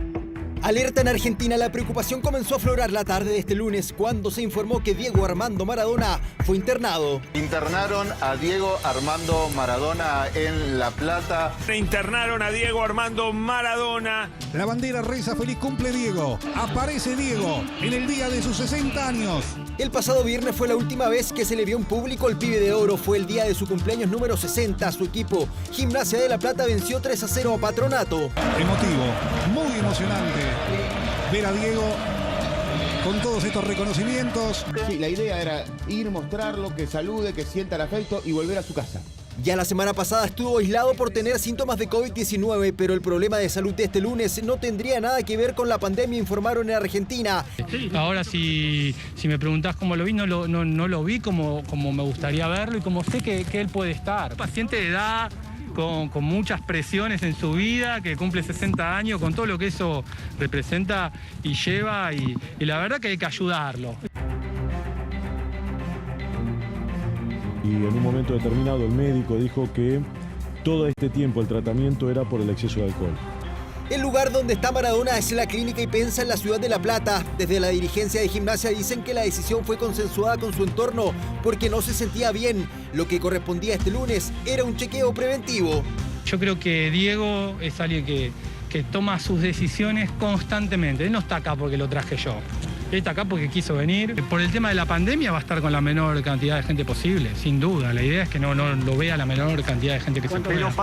Alerta en Argentina. La preocupación comenzó a aflorar la tarde de este lunes cuando se informó que Diego Armando Maradona fue internado. Internaron a Diego Armando Maradona en La Plata. Internaron a Diego Armando Maradona. La bandera reza feliz cumple Diego. Aparece Diego en el día de sus 60 años. El pasado viernes fue la última vez que se le vio en público al Pibe de Oro. Fue el día de su cumpleaños número 60. Su equipo, Gimnasia de La Plata, venció 3-0 a Patronato. Emotivo, muy emocionante ver a Diego con todos estos reconocimientos. Sí, la idea era ir, mostrarlo, que salude, que sienta el afecto y volver a su casa. Ya la semana pasada estuvo aislado por tener síntomas de COVID-19, pero el problema de salud de este lunes no tendría nada que ver con la pandemia, informaron en Argentina. Ahora, si me preguntás cómo lo vi, no lo vi como me gustaría verlo y como sé que él puede estar. Paciente de edad, con muchas presiones en su vida, que cumple 60 años, con todo lo que eso representa y lleva, y la verdad que hay que ayudarlo. Y en un momento determinado el médico dijo que todo este tiempo el tratamiento era por el exceso de alcohol. El lugar donde está Maradona es la Clínica Ipensa en la ciudad de La Plata. Desde la dirigencia de Gimnasia dicen que la decisión fue consensuada con su entorno porque no se sentía bien. Lo que correspondía este lunes era un chequeo preventivo. Yo creo que Diego es alguien que toma sus decisiones constantemente. Él no está acá porque lo traje yo. Él está acá porque quiso venir. Por el tema de la pandemia va a estar con la menor cantidad de gente posible, sin duda. La idea es que no lo vea la menor cantidad de gente que se pueda.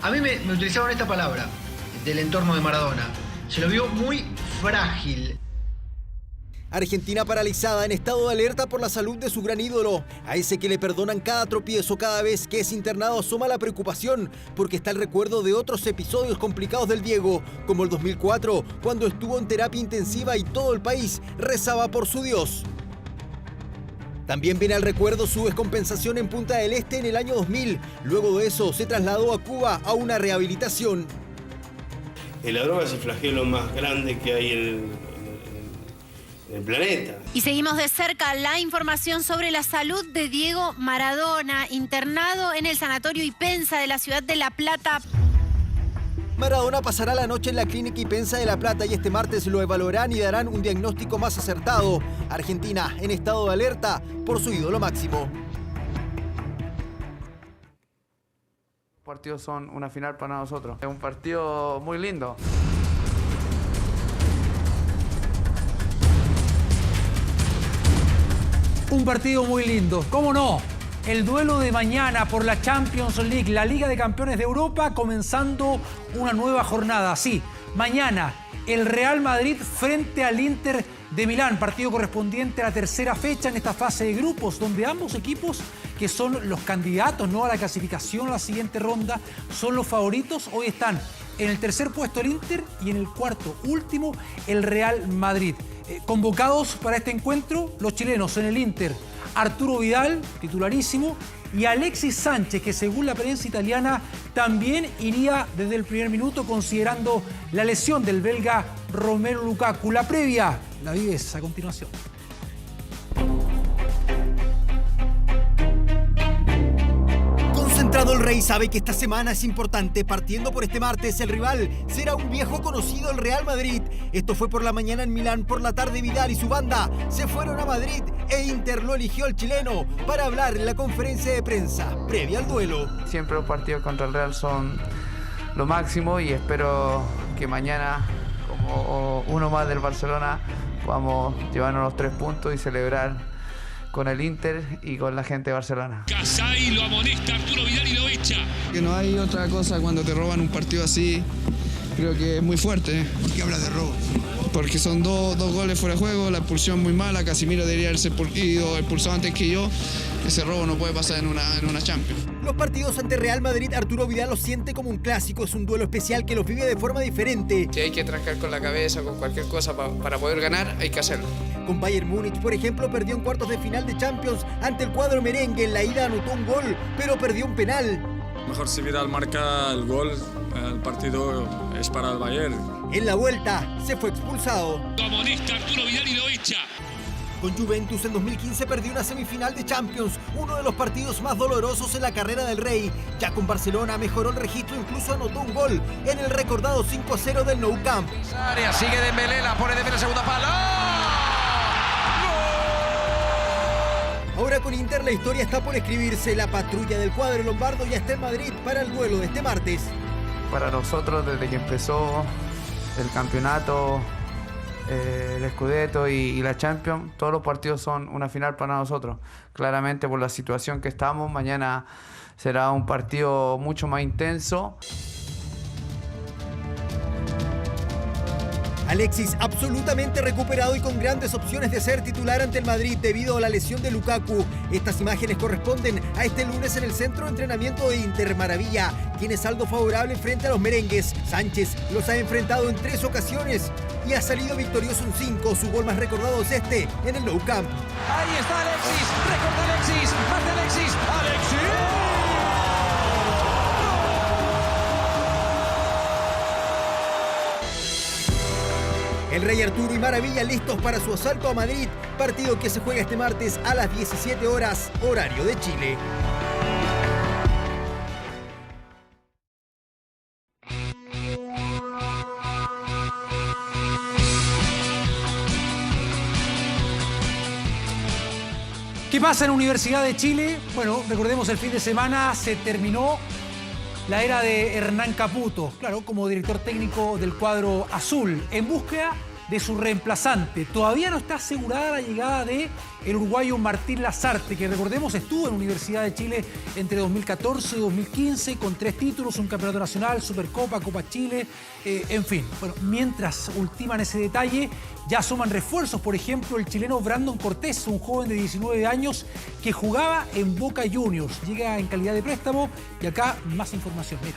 A mí me utilizaron esta palabra del entorno de Maradona. Se lo vio muy frágil. Argentina paralizada, en estado de alerta por la salud de su gran ídolo. A ese que le perdonan cada tropiezo, cada vez que es internado, asoma la preocupación, porque está el recuerdo de otros episodios complicados del Diego, como el 2004, cuando estuvo en terapia intensiva y todo el país rezaba por su Dios. También viene al recuerdo su descompensación en Punta del Este en el año 2000. Luego de eso se trasladó a Cuba a una rehabilitación. La droga es el flagelo más grande que hay en el planeta. Y seguimos de cerca la información sobre la salud de Diego Maradona, internado en el Sanatorio Ipensa de la ciudad de La Plata. Maradona pasará la noche en la Clínica Ipensa de La Plata y este martes lo evaluarán y darán un diagnóstico más acertado. Argentina en estado de alerta por su ídolo máximo. Los partidos son una final para nosotros. Es un partido muy lindo. Un partido muy lindo, ¿cómo no? el duelo de mañana por la Champions League, la Liga de Campeones de Europa, comenzando una nueva jornada. Sí, mañana el Real Madrid frente al Inter de Milán, partido correspondiente a la tercera fecha en esta fase de grupos, donde ambos equipos, que son los candidatos, ¿no?, a la clasificación a la siguiente ronda, son los favoritos. Hoy están en el tercer puesto el Inter y en el cuarto último el Real Madrid. Convocados para este encuentro los chilenos en el Inter: Arturo Vidal, titularísimo, y Alexis Sánchez, que según la prensa italiana también iría desde el primer minuto, considerando la lesión del belga Romelu Lukaku. La previa la vives a continuación. Concentrado el Rey sabe que esta semana es importante. Partiendo por este martes, el rival será un viejo conocido, el Real Madrid. Esto fue por la mañana en Milán, por la tarde Vidal y su banda se fueron a Madrid e Inter lo eligió al chileno para hablar en la conferencia de prensa previa al duelo. Siempre los partidos contra el Real son lo máximo y espero que mañana, como uno más del Barcelona, podamos llevarnos los 3 puntos y celebrar con el Inter y con la gente de Barcelona. Casay lo amonesta Arturo Vidal y lo echa. Que no hay otra cosa cuando te roban un partido así, creo que es muy fuerte. ¿Por qué hablas de robo? Porque son dos goles fuera de juego, la expulsión muy mala, Casemiro debería haberse expulsado antes que yo. Ese robo no puede pasar en una Champions. Los partidos ante Real Madrid, Arturo Vidal los siente como un clásico, es un duelo especial que los vive de forma diferente. Si hay que trancar con la cabeza, con cualquier cosa para poder ganar, hay que hacerlo. Con Bayern Múnich, por ejemplo, perdió en cuartos de final de Champions ante el cuadro merengue. En la ida anotó un gol, pero perdió un penal. Mejor si Vidal marca el gol, el partido es para el Bayern. En la vuelta se fue expulsado. Amonesta Arturo Vidal y lo echa. Con Juventus en 2015 perdió una semifinal de Champions, uno de los partidos más dolorosos en la carrera del Rey. Ya con Barcelona mejoró el registro, incluso anotó un gol en el recordado 5-0 del Nou Camp. Sigue Dembélé, la pone desde la segunda pala. Ahora con Inter la historia está por escribirse. La patrulla del cuadro lombardo ya está en Madrid para el duelo de este martes. Para nosotros, desde que empezó el campeonato, el Scudetto y la Champions, todos los partidos son una final para nosotros. Claramente por la situación que estamos, mañana será un partido mucho más intenso. Alexis absolutamente recuperado y con grandes opciones de ser titular ante el Madrid debido a la lesión de Lukaku. Estas imágenes corresponden a este lunes en el centro de entrenamiento de Inter. Maravilla tiene saldo favorable frente a los merengues. Sánchez los ha enfrentado en 3 ocasiones y ha salido victorioso en 5. Su gol más recordado es este en el Nou Camp. Ahí está Alexis, recorta Alexis, más de Alexis, ¡Alexis! El Rey Arturo y Maravilla listos para su asalto a Madrid, partido que se juega este martes a las 17 horas, horario de Chile. ¿Qué pasa en la Universidad de Chile? Bueno, recordemos, el fin de semana se terminó la era de Hernán Caputo, claro, como director técnico del cuadro azul, en búsqueda de su reemplazante. Todavía no está asegurada la llegada de el uruguayo Martín Lazarte, que recordemos estuvo en la Universidad de Chile entre 2014 y 2015 con 3 títulos, un campeonato nacional, Supercopa, Copa Chile, en fin. Bueno, mientras ultiman ese detalle, ya suman refuerzos, por ejemplo, el chileno Brandon Cortés, un joven de 19 años que jugaba en Boca Juniors. Llega en calidad de préstamo y acá más información, mira.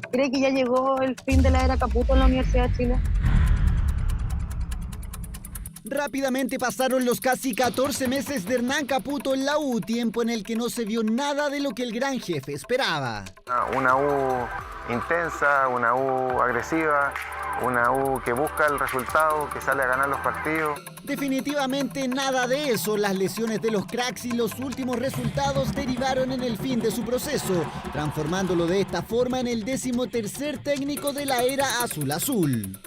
¿Cree que ya llegó el fin de la era Caputo en la Universidad de Chile? Rápidamente pasaron los casi 14 meses de Hernán Caputo en la U, tiempo en el que no se vio nada de lo que el gran jefe esperaba. Una U intensa, una U agresiva, una U que busca el resultado, que sale a ganar los partidos. Definitivamente nada de eso. Las lesiones de los cracks y los últimos resultados derivaron en el fin de su proceso, transformándolo de esta forma en el 13º técnico de la era azul-azul.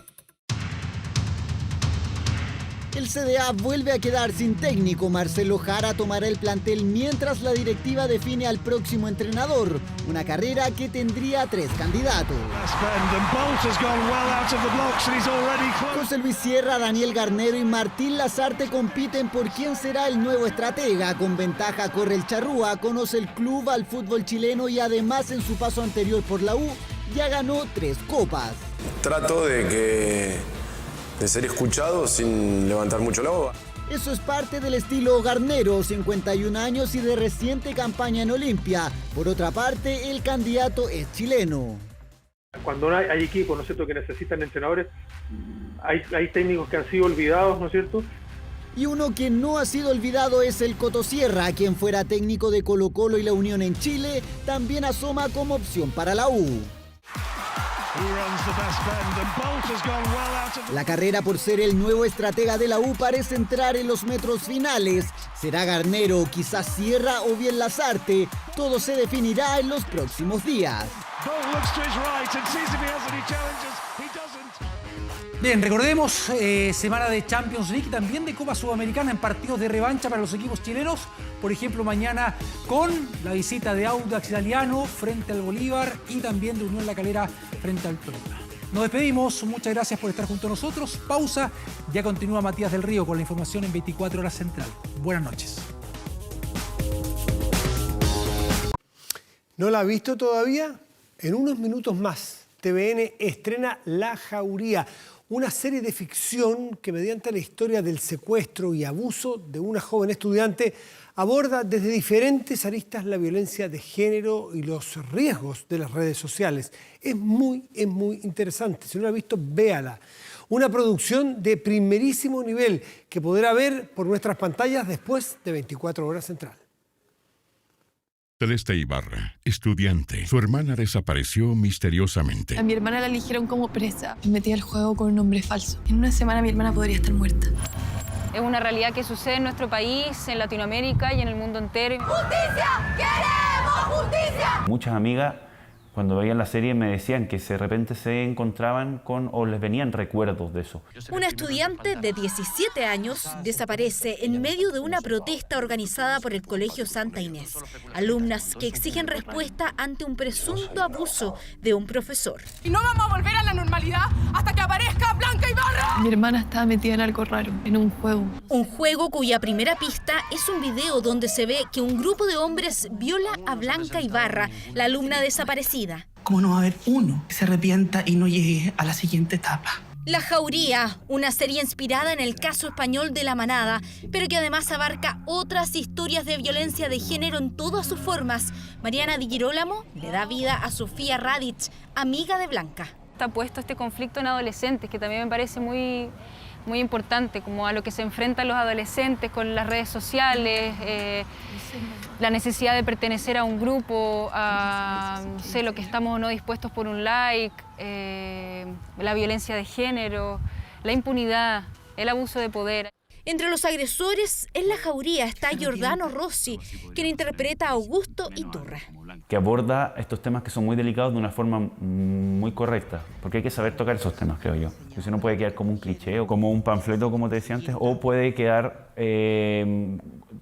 El CDA vuelve a quedar sin técnico. Marcelo Jara tomará el plantel mientras la directiva define al próximo entrenador. Una carrera que tendría 3 candidatos. José Luis Sierra, Daniel Garnero y Martín Lazarte compiten por quién será el nuevo estratega. Con ventaja corre el Charrúa, conoce el club, al fútbol chileno y además en su paso anterior por la U ya ganó 3 copas. Trato de ser escuchado sin levantar mucho la voz. Eso es parte del estilo Garnero, 51 años y de reciente campaña en Olimpia. Por otra parte, el candidato es chileno. Cuando hay equipos, ¿no es cierto?, que necesitan entrenadores, hay técnicos que han sido olvidados, ¿no es cierto? Y uno que no ha sido olvidado es el Coto Sierra, quien fuera técnico de Colo-Colo y la Unión en Chile, también asoma como opción para la U. La carrera por ser el nuevo estratega de la U parece entrar en los metros finales. ¿Será Garnero, quizás Sierra o bien Lazarte? Todo se definirá en los próximos días. Bien, recordemos, semana de Champions League, también de Copa Sudamericana en partidos de revancha para los equipos chilenos. Por ejemplo, mañana con la visita de Audax Italiano frente al Bolívar y también de Unión La Calera frente al Toluca. Nos despedimos, muchas gracias por estar junto a nosotros. Pausa, ya continúa Matías del Río con la información en 24 Horas Central. Buenas noches. ¿No la ha visto todavía? En unos minutos más, TVN estrena La Jauría, una serie de ficción que mediante la historia del secuestro y abuso de una joven estudiante aborda desde diferentes aristas la violencia de género y los riesgos de las redes sociales. Es muy interesante. Si no la ha visto, véala. Una producción de primerísimo nivel que podrá ver por nuestras pantallas después de 24 Horas Central. Celeste Ibarra, estudiante. Su hermana desapareció misteriosamente. A mi hermana la eligieron como presa. Me metí al juego con un nombre falso. En una semana mi hermana podría estar muerta. Es una realidad que sucede en nuestro país, en Latinoamérica y en el mundo entero. ¡Justicia! ¡Queremos justicia! Muchas amigas, cuando veían la serie, me decían que de repente se encontraban con o les venían recuerdos de eso. Una estudiante de 17 años desaparece en medio de una protesta organizada por el Colegio Santa Inés. Alumnas que exigen respuesta ante un presunto abuso de un profesor. Y no vamos a volver a la normalidad hasta que aparezca Blanca Ibarra. Mi hermana estaba metida en algo raro, en un juego. Un juego cuya primera pista es un video donde se ve que un grupo de hombres viola a Blanca Ibarra, la alumna desaparecida. ¿Cómo no va a haber uno que se arrepienta y no llegue a la siguiente etapa? La Jauría, una serie inspirada en el caso español de La Manada, pero que además abarca otras historias de violencia de género en todas sus formas. Mariana Di Girolamo le da vida a Sofía Radich, amiga de Blanca. Está puesto este conflicto en adolescentes, que también me parece muy importante, como a lo que se enfrentan los adolescentes con las redes sociales, la necesidad de pertenecer a un grupo, a no sé, lo que estamos o no dispuestos por un like, la violencia de género, la impunidad, el abuso de poder. Entre los agresores en La Jauría está Giordano Rossi, quien interpreta a Augusto Iturra. Que aborda estos temas que son muy delicados de una forma muy correcta, porque hay que saber tocar esos temas, creo yo. Porque si no puede quedar como un cliché o como un panfleto, como te decía antes, o puede quedar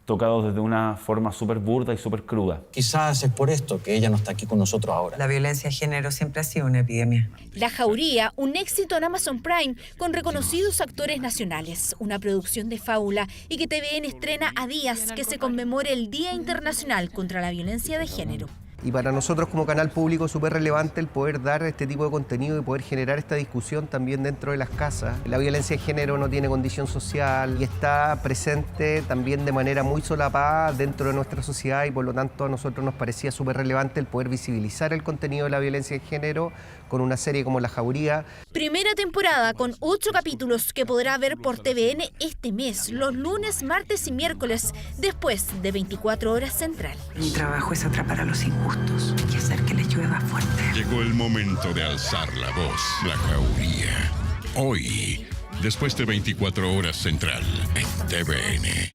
tocado desde una forma súper burda y súper cruda. Quizás es por esto que ella no está aquí con nosotros ahora. La violencia de género siempre ha sido una epidemia. La Jauría, un éxito en Amazon Prime con reconocidos actores nacionales, una producción de Fábula y que TVN estrena a días que se conmemore el Día Internacional contra la Violencia de Género. Y para nosotros como canal público es súper relevante el poder dar este tipo de contenido y poder generar esta discusión también dentro de las casas. La violencia de género no tiene condición social y está presente también de manera muy solapada dentro de nuestra sociedad y por lo tanto a nosotros nos parecía súper relevante el poder visibilizar el contenido de la violencia de género con una serie como La Jauría. Primera temporada con 8 capítulos que podrá ver por TVN este mes, los lunes, martes y miércoles, después de 24 Horas Central. Mi trabajo es atrapar a los injustos y hacer que les llueva fuerte. Llegó el momento de alzar la voz. La Jauría. Hoy, después de 24 Horas Central en TVN.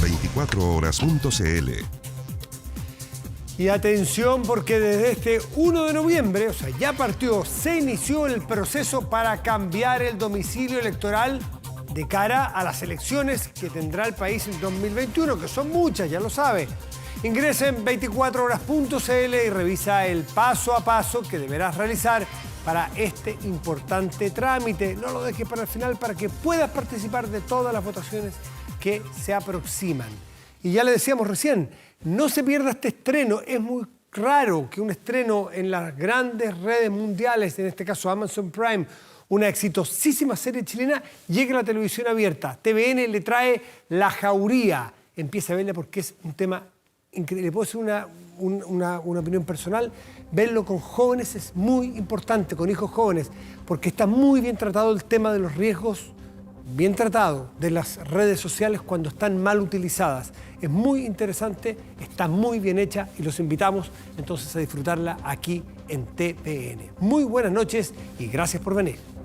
24horas.cl Y atención porque desde este 1 de noviembre, o sea, ya partió, se inició el proceso para cambiar el domicilio electoral de cara a las elecciones que tendrá el país en 2021, que son muchas, ya lo sabe. Ingresa en 24horas.cl y revisa el paso a paso que deberás realizar para este importante trámite. No lo dejes para el final para que puedas participar de todas las votaciones que se aproximan. Y ya le decíamos recién, no se pierda este estreno. Es muy raro que un estreno en las grandes redes mundiales, en este caso Amazon Prime, una exitosísima serie chilena, llegue a la televisión abierta. TVN le trae La Jauría. Empieza a verla porque es un tema increíble. Puedo hacer una opinión personal. Verlo con jóvenes es muy importante, con hijos jóvenes, porque está muy bien tratado el tema de los riesgos, bien tratado, de las redes sociales cuando están mal utilizadas. Es muy interesante, está muy bien hecha y los invitamos entonces a disfrutarla aquí en TVN. Muy buenas noches y gracias por venir.